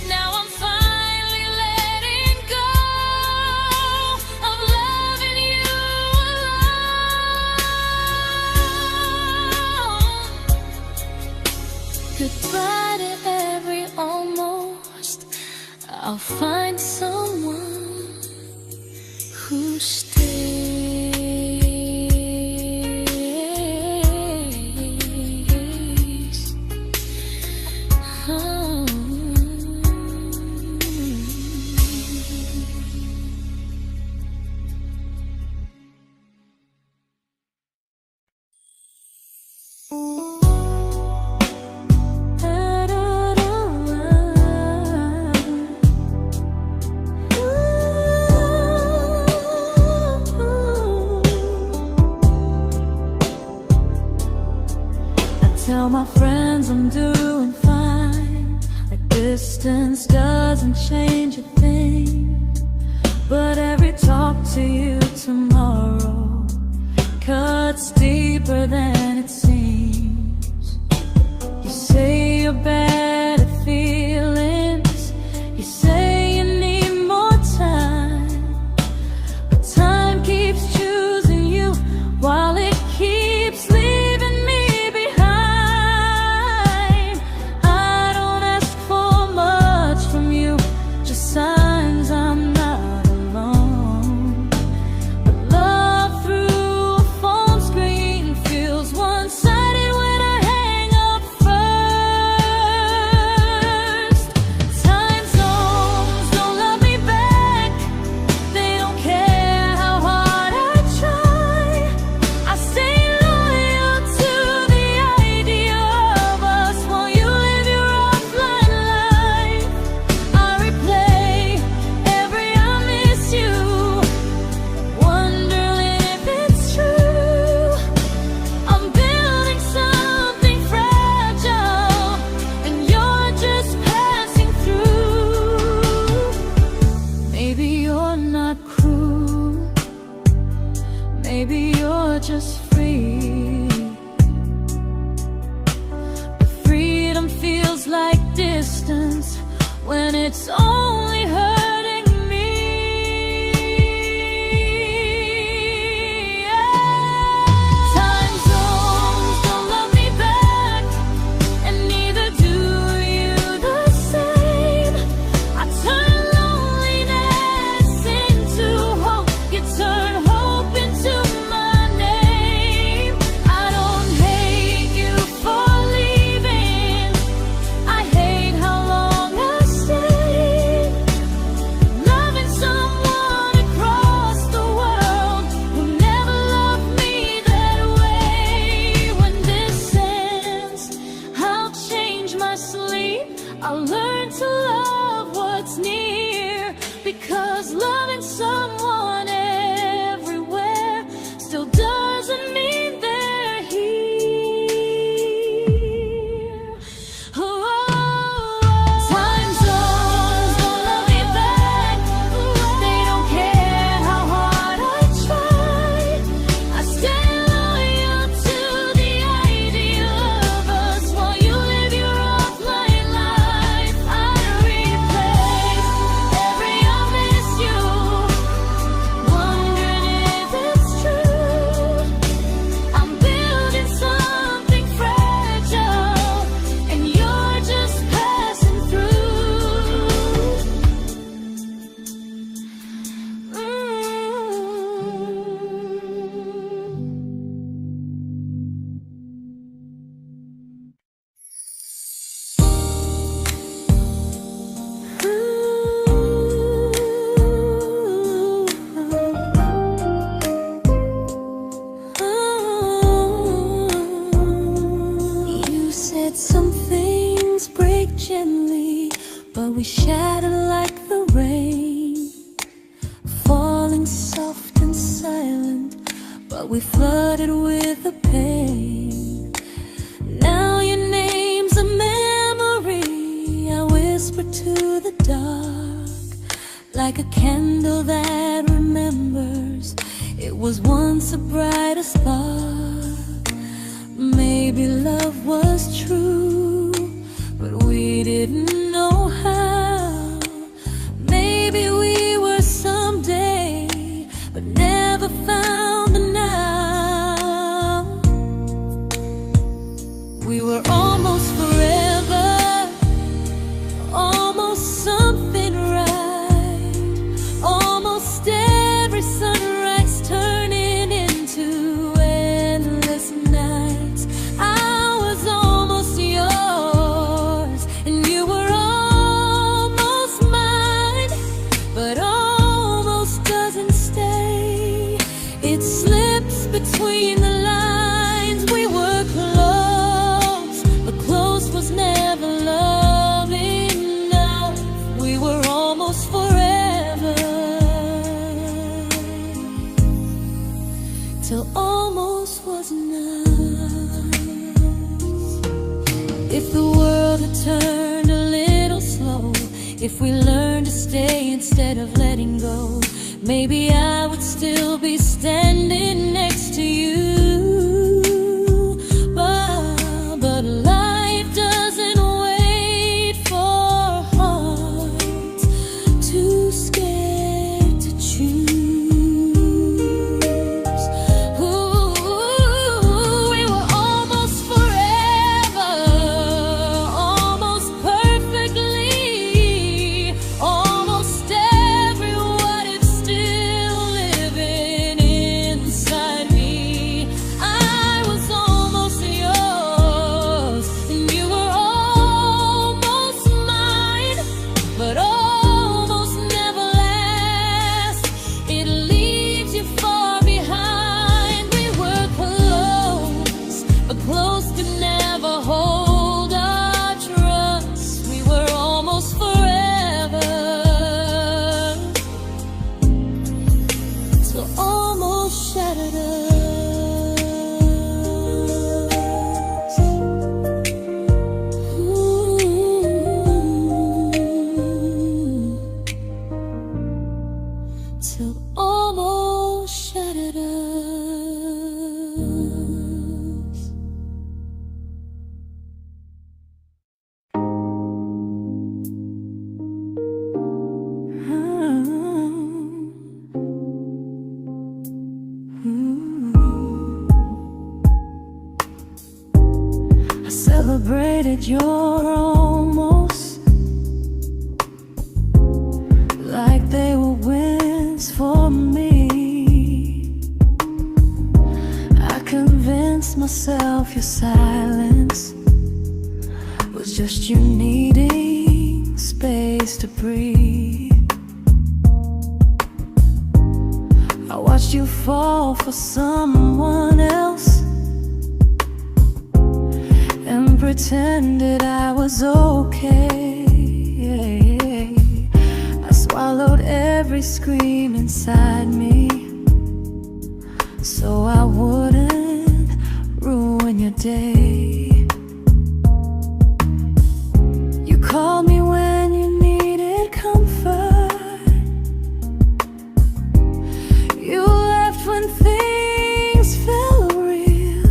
Now I'm finally letting go of loving you alone. Goodbye to every almost. I'll find someone who stays. Oh. Tell my friends I'm doing fine, like distance doesn't change a thing. But every talk to you tomorrow cuts deeper than it seems. your better feelings. You say you need more time, but time keeps choosing you while it keeps leaving me behind. I don't ask for much from you, just signs I'm not alone. But love through a phone screen feels one-sided when I hang up first. Time zones don't love me back, they don't care how hard I try. I stay loyal to the idea of us while you live your offline life. I replay every I miss you, wondering if it's true. I'm building something fragile, and you're just passing through. Maybe you're not cruel, maybe you're just free. But freedom feels like distance when it's only hurting me. Time zones don't love me back, and neither do you the same. I turn loneliness into hope, you turn hope into my name. I don't hate you for leaving, I hate how long I stayed. Loving someone across the world who never loved me that way. When this ends, I'll change my sleep, I'll learn to love what's near, because loving someone everywhere still doesn't mean they're here. Time zones don't love me back, they don't care how hard I try. I stay loyal to the idea of us while you live your offline life. I replay every I miss you, wondering if it's true. I'm building something fragile, and you're just passing through. You said some things break gently, but we shatter like the rain, falling soft and silent, but we flooded with the pain. Now your name's a memory I whisper to the dark, like a candle that remembers it was once a brighter spark. Maybe love was true, but we didn't know how. Maybe we were someday, but never found the now. We were almost forever, almost something right, almost every sunrise turning into endless nights. I was almost yours, and you were almost mine, but almost doesn't stay. It slips between the lines. We were close, but close was never love enough. We were almost forever, till almost was enough. If the world had turned a little slow, if we learned to stay instead of letting go, maybe I would still be standing next to you. But life doesn't wait. celebrated your almost like they were wins for me. I convinced myself your silence was just you needing space to breathe. I watched you fall for someone else and pretended I was okay. I swallowed every scream inside me so I wouldn't ruin your day. You called me when you needed comfort. You left when things felt real.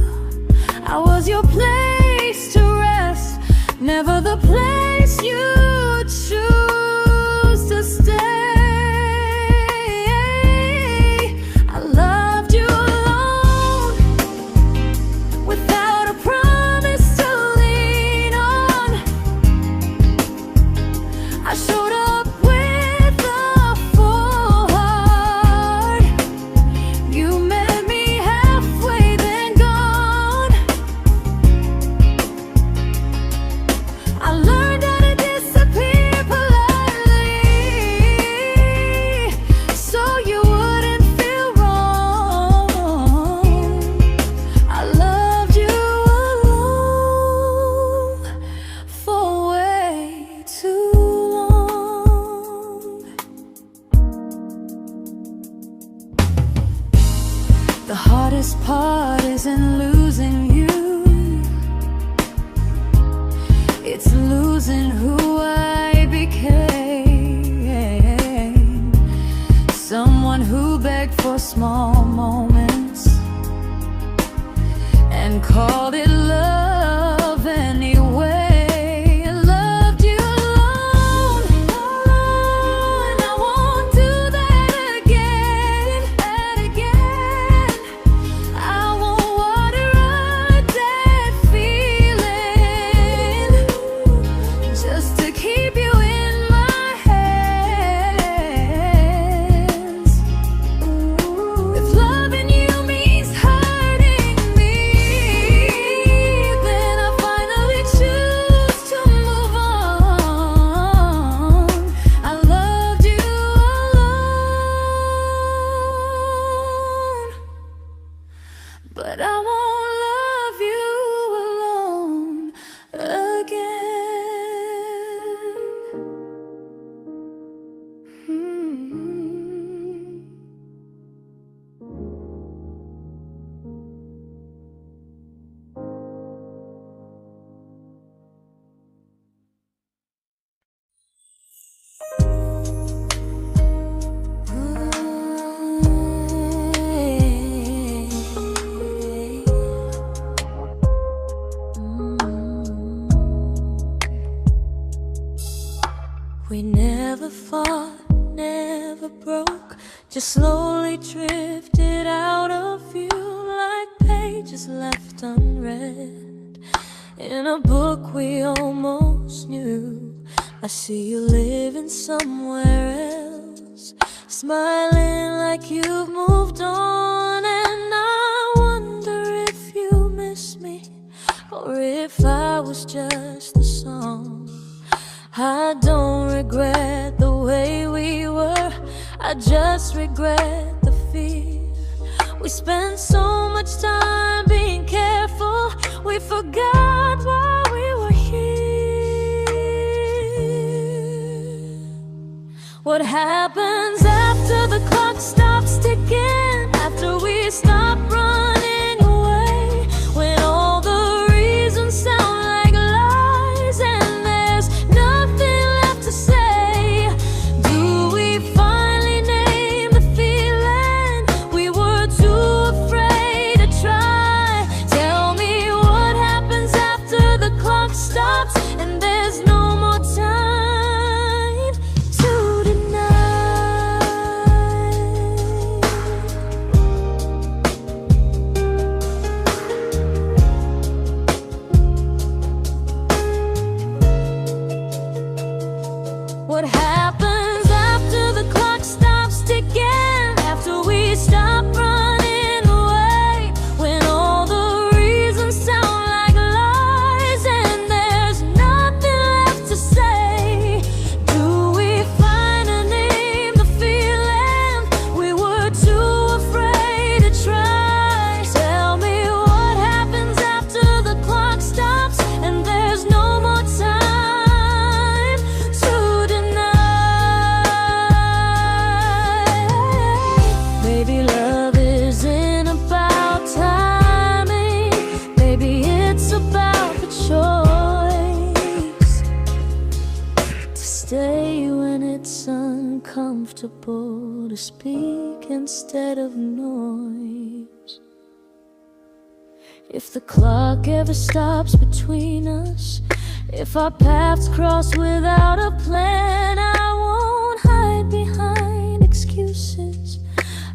I was your place to rest, never the place you choose to stay. I loved you alone, without a promise to lean on. I showed up with a full heart. You met me halfway, then gone. I learned how to disappear politely, so you wouldn't feel wrong. I loved you alone for way too long. The hardest part isn't losing you, it's losing who I became. Someone who begged for small moments and called it love anyway. I loved you alone, and I won't do that again. I won't water a dead feeling just to keep you in my hands. If loving you means hurting me, then I finally choose to move on. I loved you alone, but I won't love you alone again. We never fought, never broke, just slowly drifted out of view like pages left unread in a book we almost knew. I see you living somewhere else, smiling like you've moved on, and I wonder if you miss me or if I was just the song. I don't regret the way we were, I just regret the fear. We spent so much time being careful, we forgot why we were here. What happens after the clock stops ticking, after we stop running away, when all the reasons sound like lies and there's nothing left to say? Do we finally name the feeling we were too afraid to try? Tell me what happens after the clock stops and there's no more time to deny. comfortable to speak instead of noise. If the clock ever stops between us, if our paths cross without a plan, I won't hide behind excuses.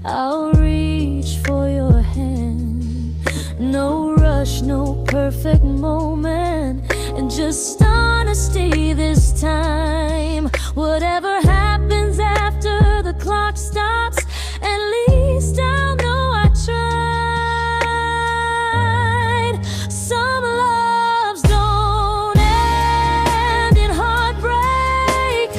I'll reach for your hand. No rush, no perfect moment, and just honesty this time. Whatever happens after the clock stops, at least I'll know I tried. Some loves don't end in heartbreak,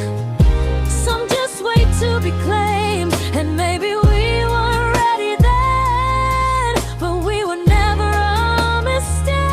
some just wait to be claimed. And maybe we weren't ready then, but we were never a mistake.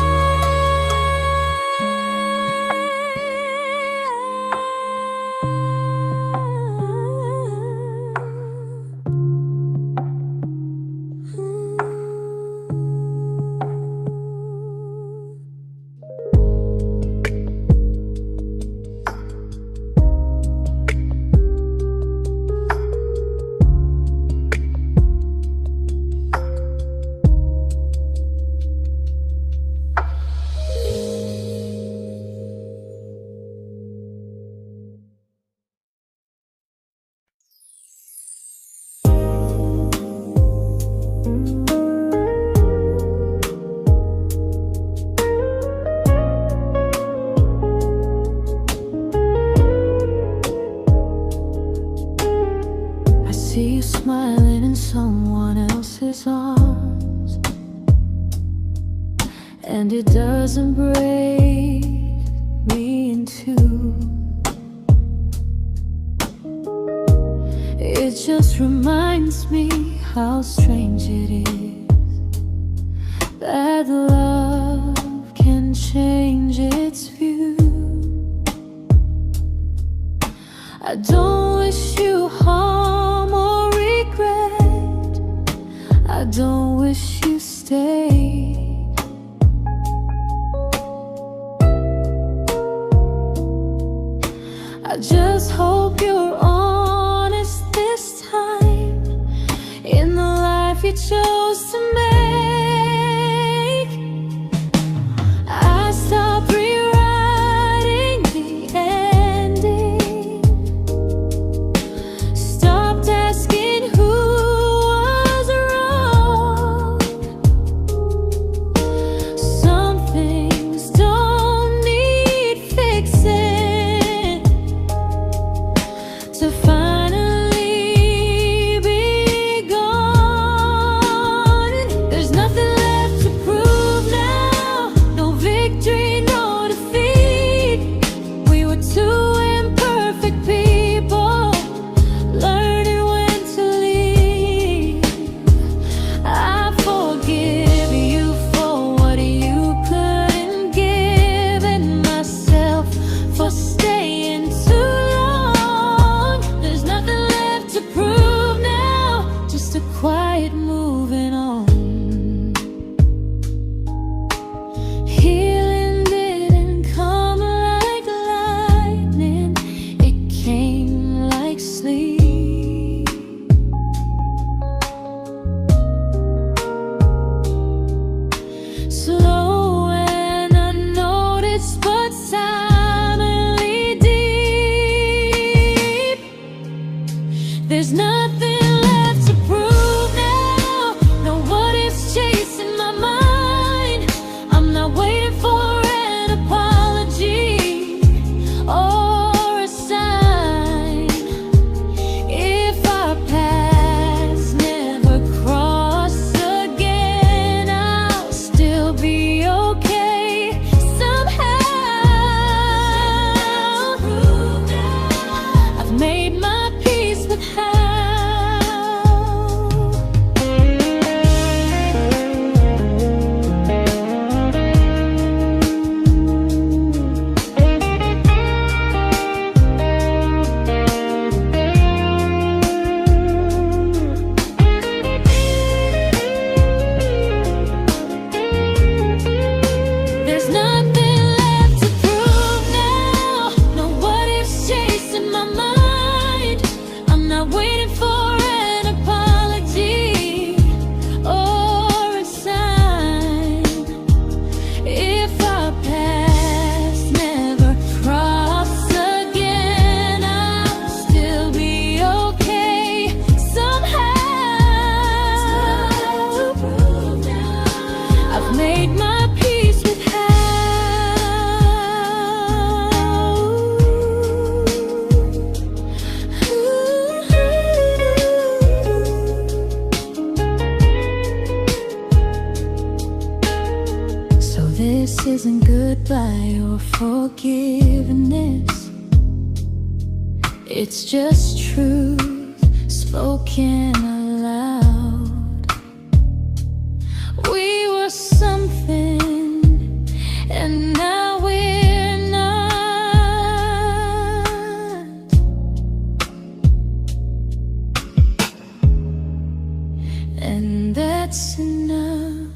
I see you smiling in someone else's arms, and it doesn't break me in two. It just reminds me how strange it is that love can change its view. I don't wish you harm or regret, I don't wish you stayed. I just hope you're honest this time in the life you chose to make. I stopped rewriting the ending, stopped asking who was wrong. This isn't goodbye or forgiveness. It's just truth spoken aloud. We were something, and now we're not. And that's enough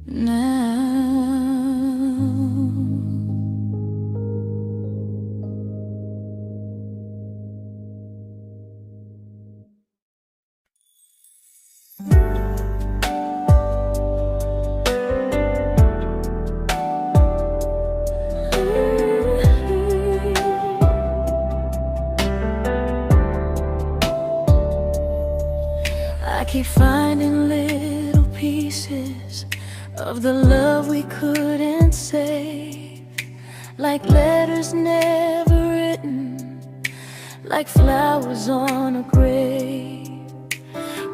now. I keep finding little pieces of the love we couldn't save, like letters never written, like flowers on a grave.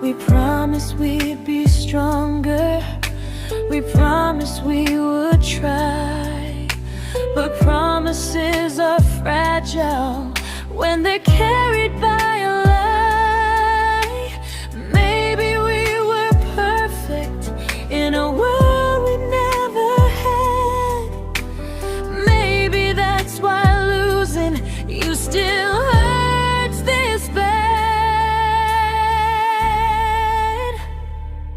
We promised we'd be stronger, we promised we would try, but promises are fragile when they're carried by a lie. Maybe we were perfect in a world we never had. Maybe that's why losing you still hurts this bad.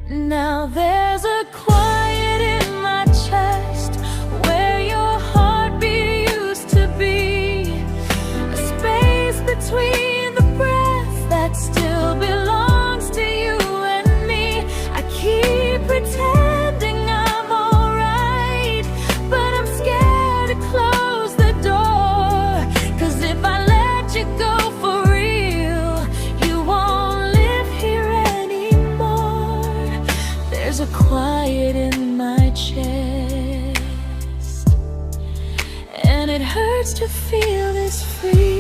Now there's a quiet in my chest where your heartbeat used to be, a space between the breaths that still belongs to you and me. I keep pretending I'm alright, but I'm scared to close the door, 'cause if I let you go for real, you won't live here anymore. There's a quiet in my chest, and it hurts to feel this free.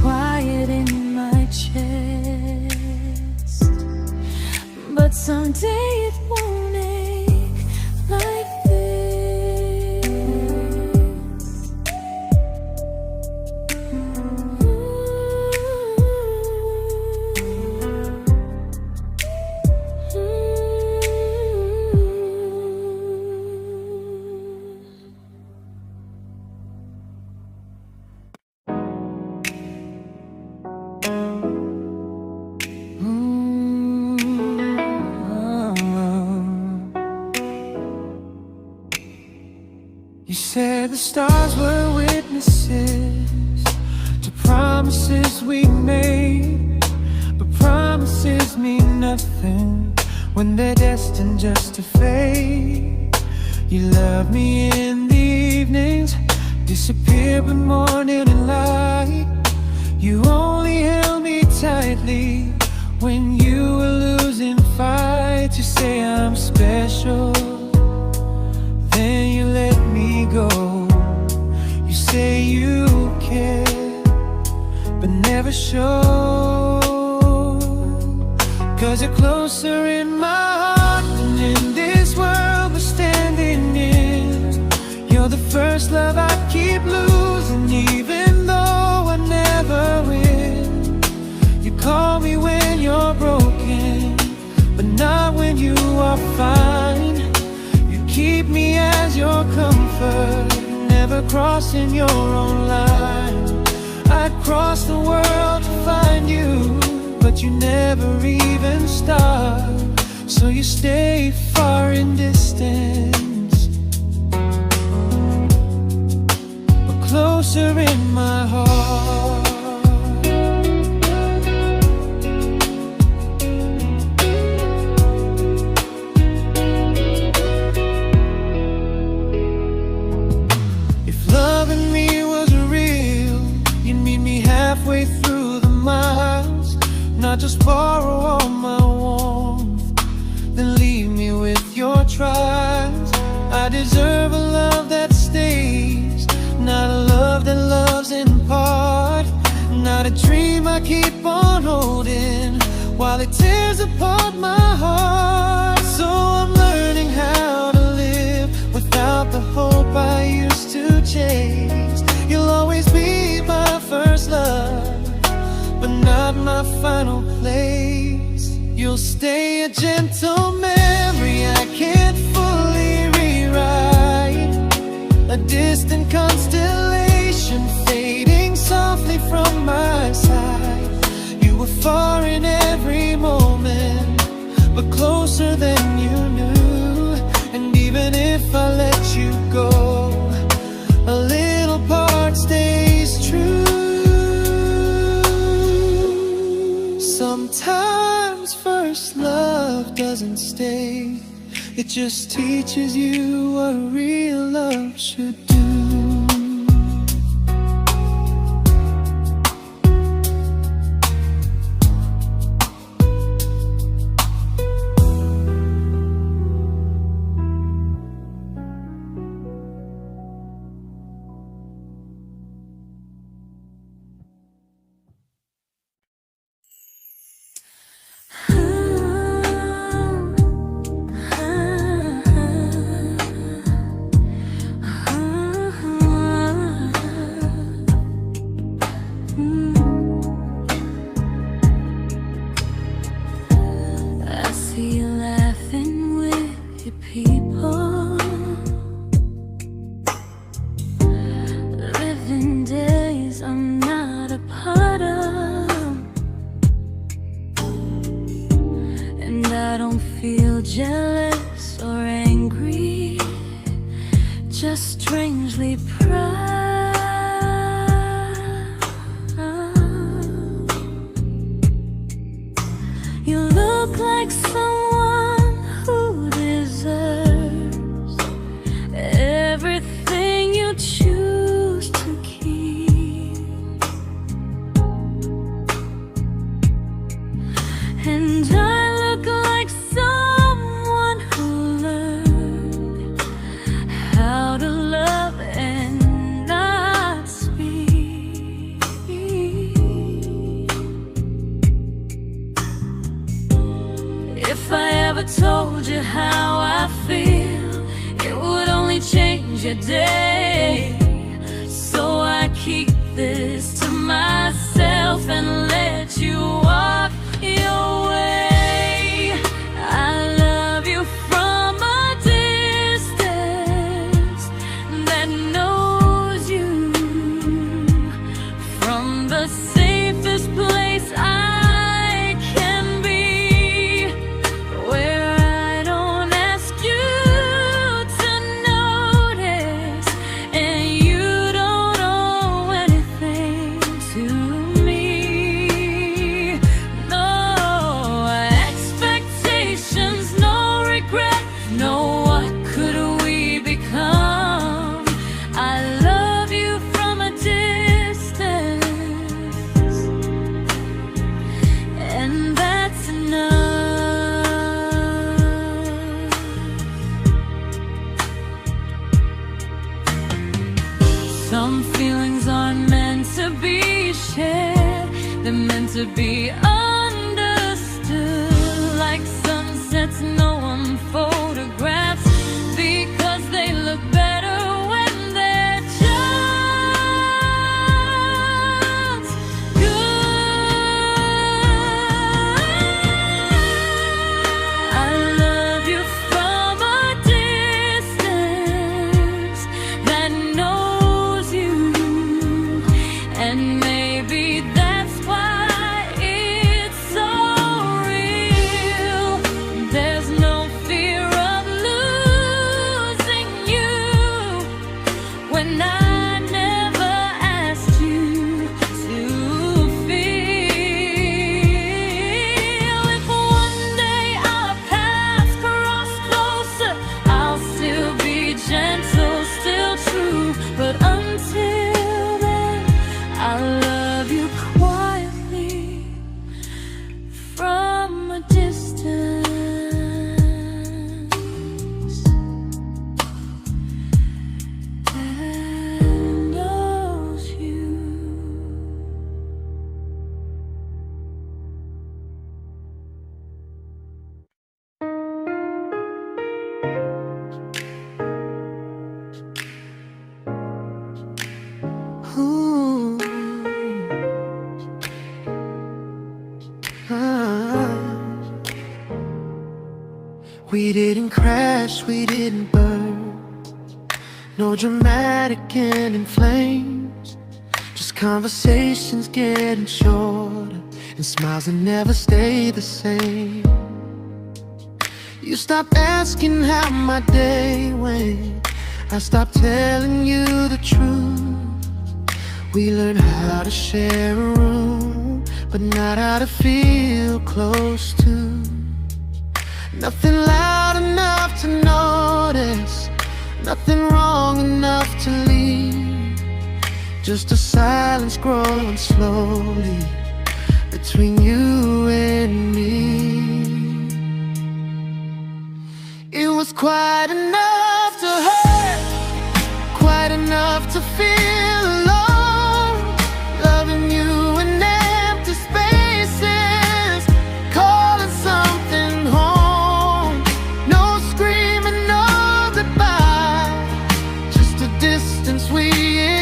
Quiet in my chest, but someday it won't ache like this. You said the stars were witnesses to promises we made, but promises mean nothing when they're destined just to fade. You love me in the evenings, disappear when morning and light. You only held me tightly when you were losing fights. You say I'm special, then you let me go. You say you care, but never show, 'cause you're closer in my heart than in this world we're standing in. You're the first love I keep losing, even though I never win. You call me when you're broken, but not when you are fine. You effort, never crossing your own line. I'd cross the world to find you, but you never even start. So you stay far in distance, but closer in my heart. Halfway through the miles, not just borrow all my warmth, then leave me with your trials. I deserve a love that stays, not a love that loves in part, not a dream I keep on holding while it tears apart my heart. So I'm learning how to live without the hope I used to chase. You'll always be my first love, but not my final place. You'll stay a gentle memory I can't fully rewrite, a distant constellation fading softly from my side. You were far in every moment, but closer than you knew. And even if I let you go, a little part stays true. Sometimes first love doesn't stay, it just teaches you what real love should do. Jealous or angry, just strangely proud. You look like someone who deserves everything you choose to keep. And I look like someone who learned how to love and not speak. If I ever told you how I feel, it would only change your day. So I keep this to myself and let you walk your way. I love you from a distance that knows you, from the safest place I can be, where I don't ask you to notice and you don't owe anything to me. No expectations, no regret, no what could we become. I love you from a distance, and that's enough. Some feelings aren't meant to be shared, they're meant to be understood. Like sunsets no one photographs, because they look better when they're just good. I love you from a distance We didn't crash, we didn't burn. No dramatic end in flames. Just conversations getting shorter, and smiles that never stay the same. You stopped asking how my day went. I stopped telling you the truth. We learned how to share a room, but not how to feel close to. Nothing loud enough to notice, nothing wrong enough to leave. Just a silence growing slowly between you and me. It was quite enough to hurt, quite enough to feel alone. Loving you in empty spaces, calling something home. No screaming, no goodbye, just a distance we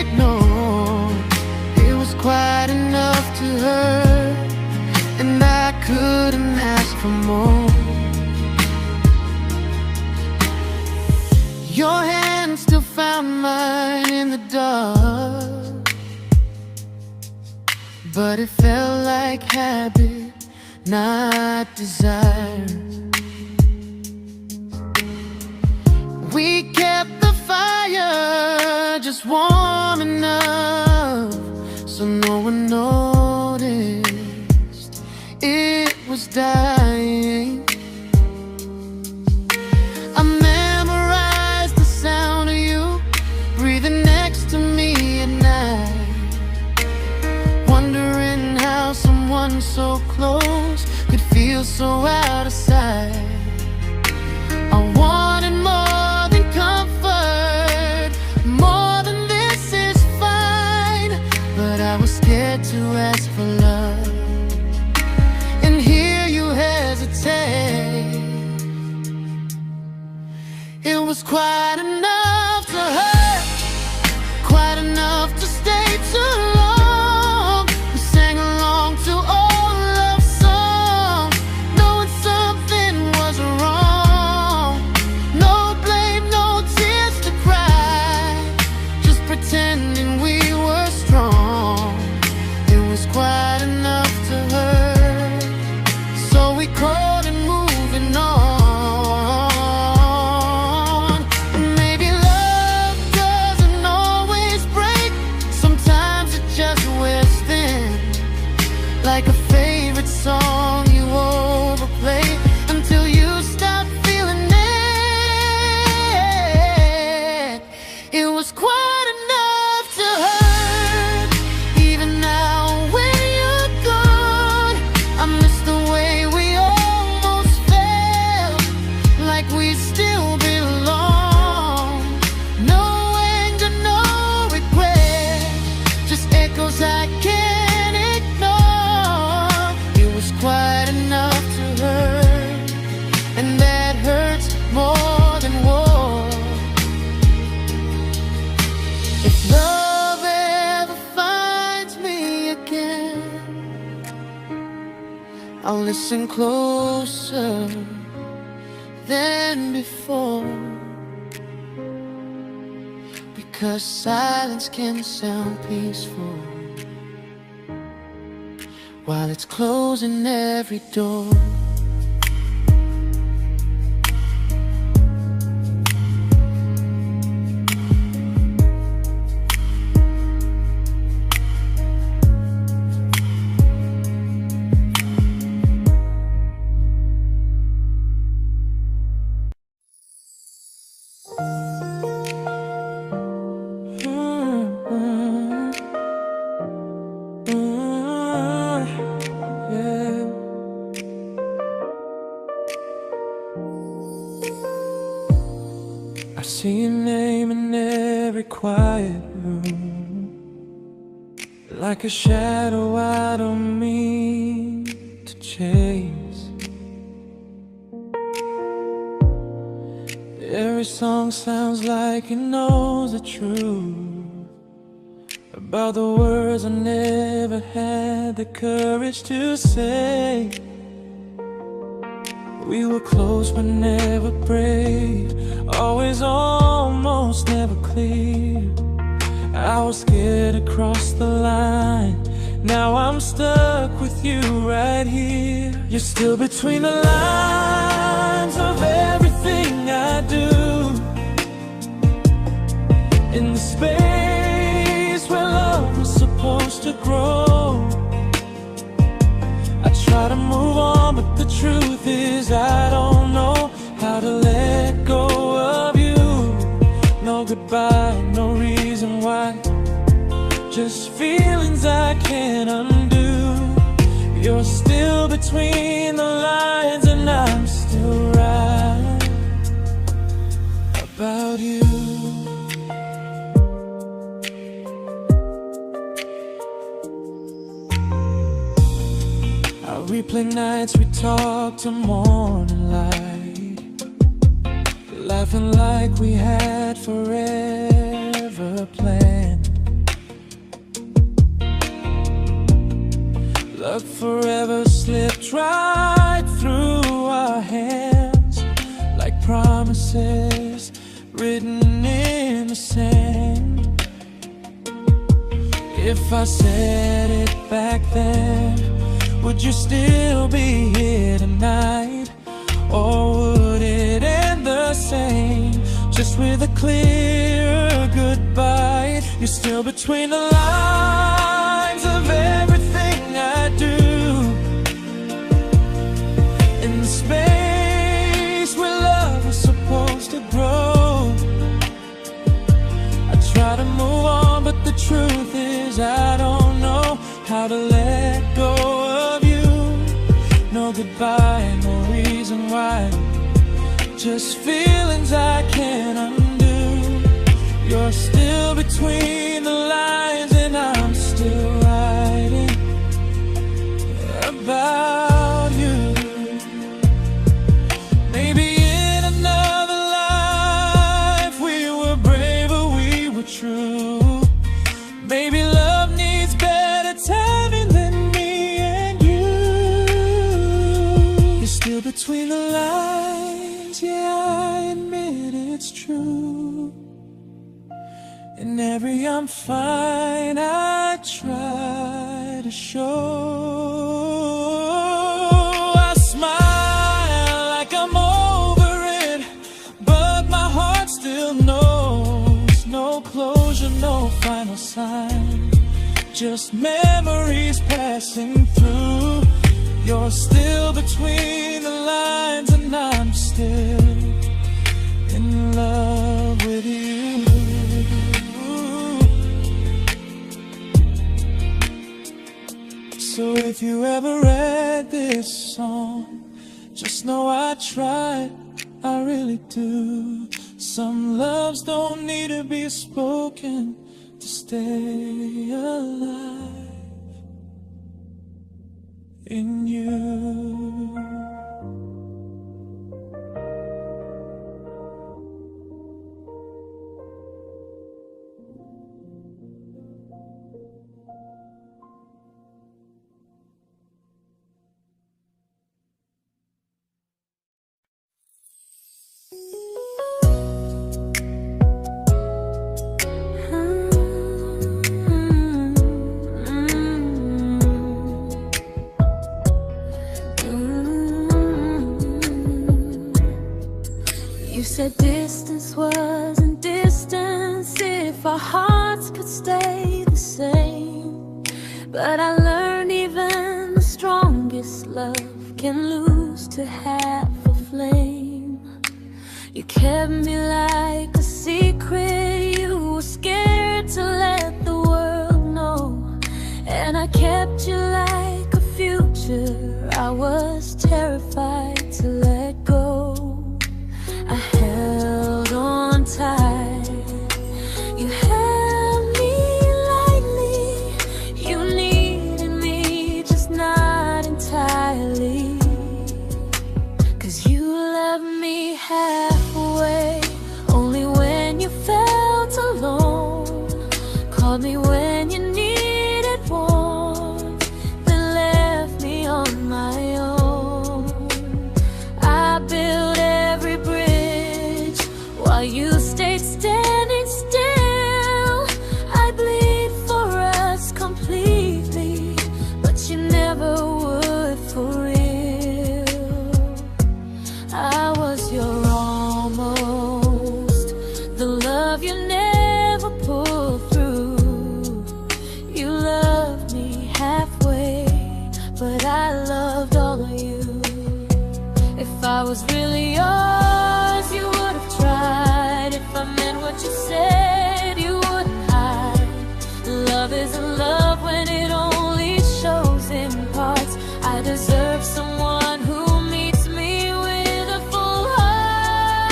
ignored. It was quite enough to hurt, and I couldn't ask for more. Your hand still found mine in the dark, but it felt like habit, not desire. We kept the fire just warm enough so no one noticed it was dying. I memorized the sound of you breathing next to me at night, wondering how someone so close could feel so out of sight. I wanted more than comfort, more than this is fine, but I was scared to ask for love and hear you hesitate. It was quite enough to hurt, quite enough to stay too long. We sang along to old love songs, knowing something was wrong. No blame, no tears to cry, just pretending we were strong. It was quite enough to hurt, so we crawled and moving on. Like a favorite song you overplay until you stop feeling it. It was quite enough to hurt. Even now when you're gone, I miss the way we almost felt, like we still belong. No anger, no regret, just echoes I can't ignore. It was quite enough to hurt, and that hurts more than war. If love ever finds me again, I'll listen closer than before, because silence can sound peaceful while it's closing every door. I see your name in every quiet room, like a shadow I don't mean to chase. Every song sounds like it knows the truth about the words I never had the courage to say. We were close but never brave, always almost never clear. I was scared to cross the line, now I'm stuck with you right here. You're still between the lines of everything I do, in the space where love was supposed to grow. I try to move on, but the truth is I don't know how to let go of you. No goodbye, no reason why, just feelings I can't undo. You're still between the lines and I'm still right about you. I replay nights we talk till morning light, laughing like we had forever planned. Luck forever slipped right through our hands, like promises written in the sand. If I said it back then, would you still be here tonight? Or would it end the same, just with a clear goodbye? You're still between the lines of everything I do, in the space where love was supposed to grow. I try to move on, but the truth is I don't know how to let go of you. No goodbye, no reason why, just feelings I can't undo. You're still between the lines and I'm still writing about you. Maybe in another life we were braver, we were true. Maybe love needs better timing than me and you. You're still between the lines, yeah, I admit it's true. In every I'm fine I try to show. I smile like I'm over it, but my heart still knows. No closure, no final sign, just memories passing through. You're still between the lines and I'm still in love with you. So if you ever read this song, just know I tried, I really do. Some loves don't need to be spoken to stay alive in you. You said distance wasn't distance if our hearts could stay the same. But I learned even the strongest love can lose to half a flame. You kept me like a secret, you were scared to let the world know. And I kept you like a future, I was terrified to let go. I held on tight, you held me lightly. You needed me, just not entirely. 'Cause you left me halfway, only when you felt alone. Called me when you needed warmth, then left me on my own. I while you stayed standing still. I bleed for us completely, but you never would for real. I was your almost, the love you never pulled through. You loved me halfway, but I loved all of you. If I was really yours, you would have tried. If I meant what you said, you wouldn't hide. Love isn't love when it only shows in parts. I deserve someone who meets me with a full heart.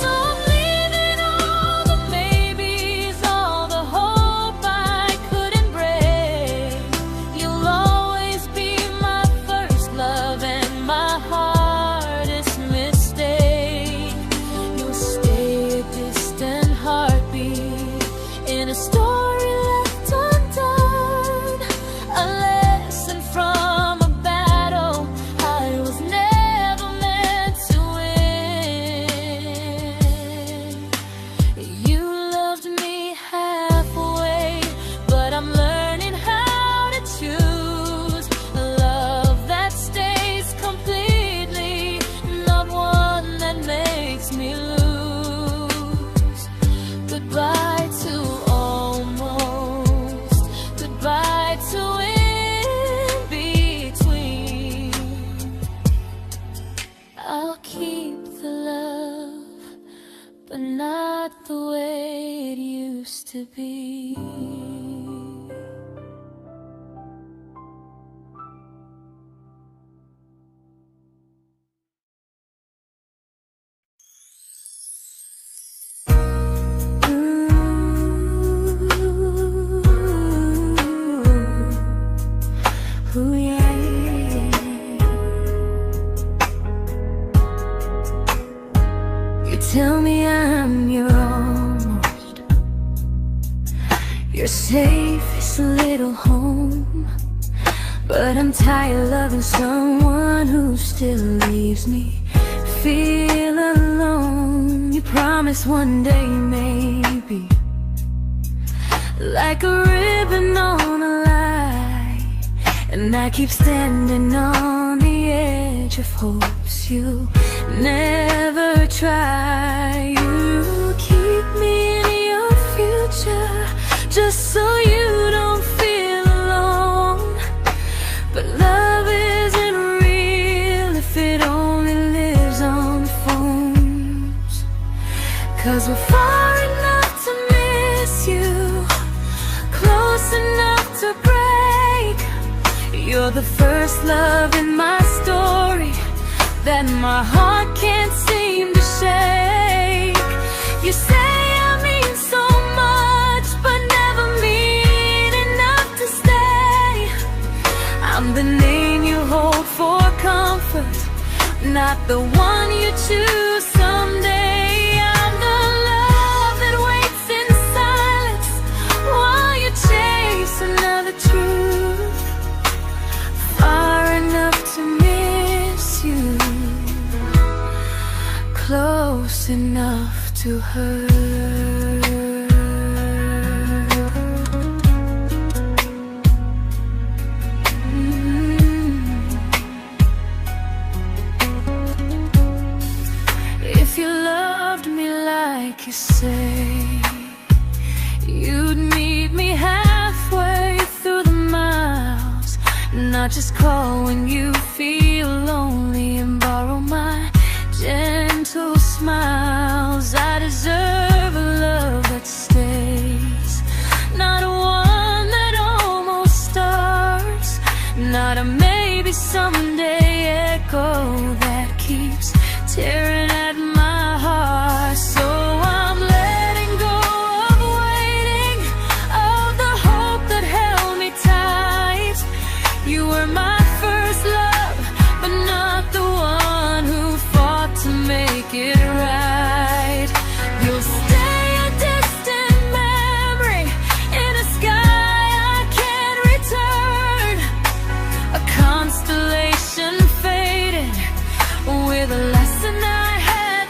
So I'm leaving all the maybes, all the hope I couldn't break. You'll always be my first love and my hardest mistake. You'll stay a distant heartbeat in a story left undone, a lesson from a battle I was never meant to win. You loved me halfway, but I'm learning how to choose a love that stays completely, not one that makes me lose. Goodbye to almost, goodbye to in between. I'll keep the love, but not the way it used to be. Ooh, yeah. You tell me I'm your almost, your safest little home, but I'm tired loving someone who still leaves me feel alone. You promise one day maybe, like a ribbon on a line, and I keep standing on the edge of hopes you never try. You keep me in your future just so you don't feel alone. But love isn't real if it only lives on phones. 'Cause we're far enough to miss you, close enough to break. You're the first love in my story that my heart can't seem to shake. You say I mean so much, but never mean enough to stay. I'm the name you hold for comfort, not the one you choose someday. I'm the love that waits in silence while you chase another truth. Far enough to miss you, close enough to hurt. If you loved me like you say, you'd meet me halfway through the miles, not just call when you feel lonely and borrow my gentle smiles. I deserve a love that stays, not one that almost starts, not a maybe someday echo that keeps tearing at my heart. So I'm letting go of waiting, of the hope that held me tight. You were my first love, but not the one who fought to make it right. You'll stay a distant memory in a sky I can't return, a constellation faded with a lesson I had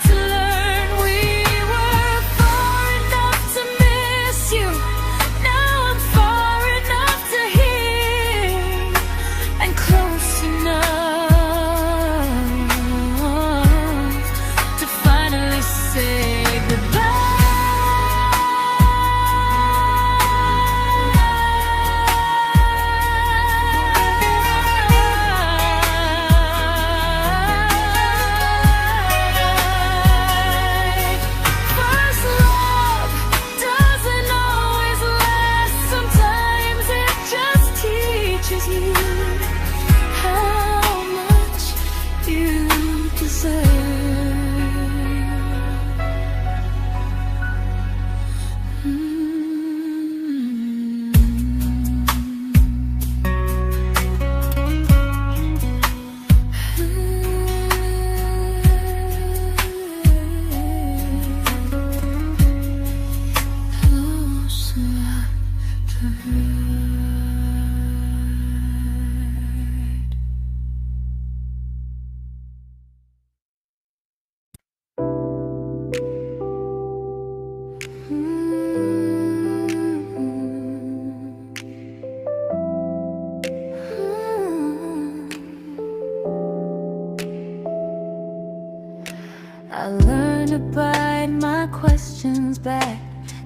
I learned to bite my questions back,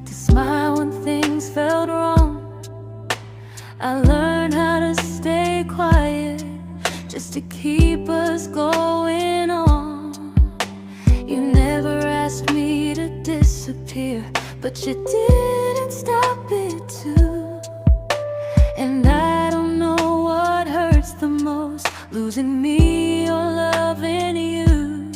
to smile when things felt wrong. I learned how to stay quiet, just to keep us going on. You never asked me to disappear, but you didn't stop it too. And I don't know what hurts the most, losing me or loving you.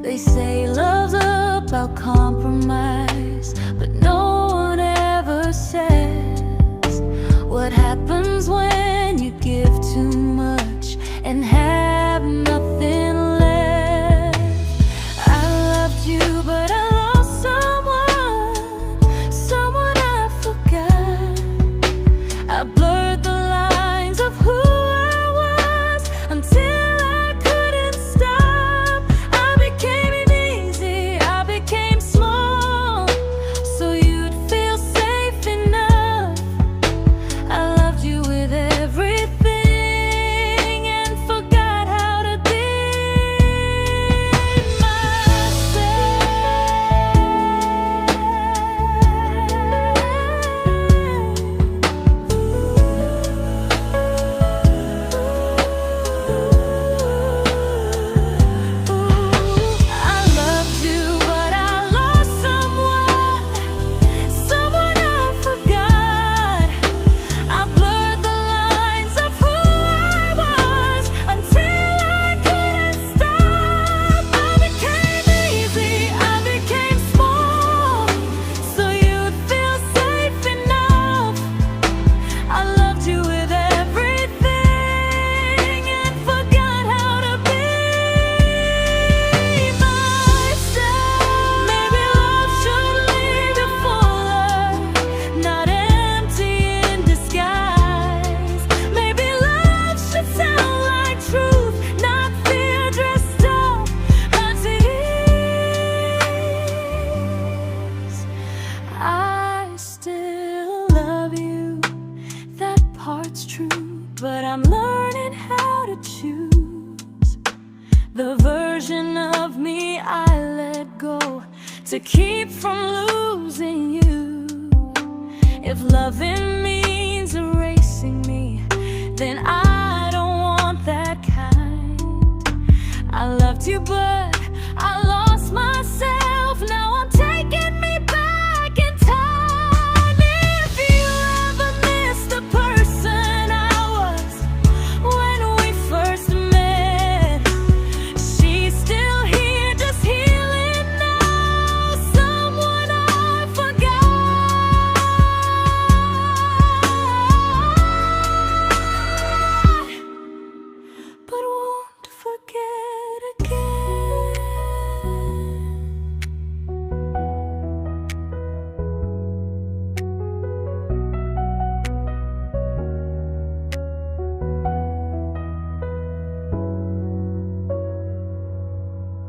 They say love's about compromise, but no one ever says what happens when you give too much and have nothing left. I loved you, but I lost someone I forgot. I blurred the lines of who I was until I couldn't stop. I became easy, I became small, so you'd feel safe enough. I loved you with everything and forgot how to be I loved you, but I lost someone I forgot. I blurred the lines of who I was until I couldn't stop. I became easy, I became small, so you'd feel safe enough. I loved you with everything and forgot how to be myself. Maybe love should leave you fuller, not empty in disguise. Maybe love should sound like truth, not fear dressed up as it is. I still love you, that part's true, but I'm learning how to choose the version of me I let go to keep from losing you. If loving means erasing me, then I don't want that kind. I loved you, but I lost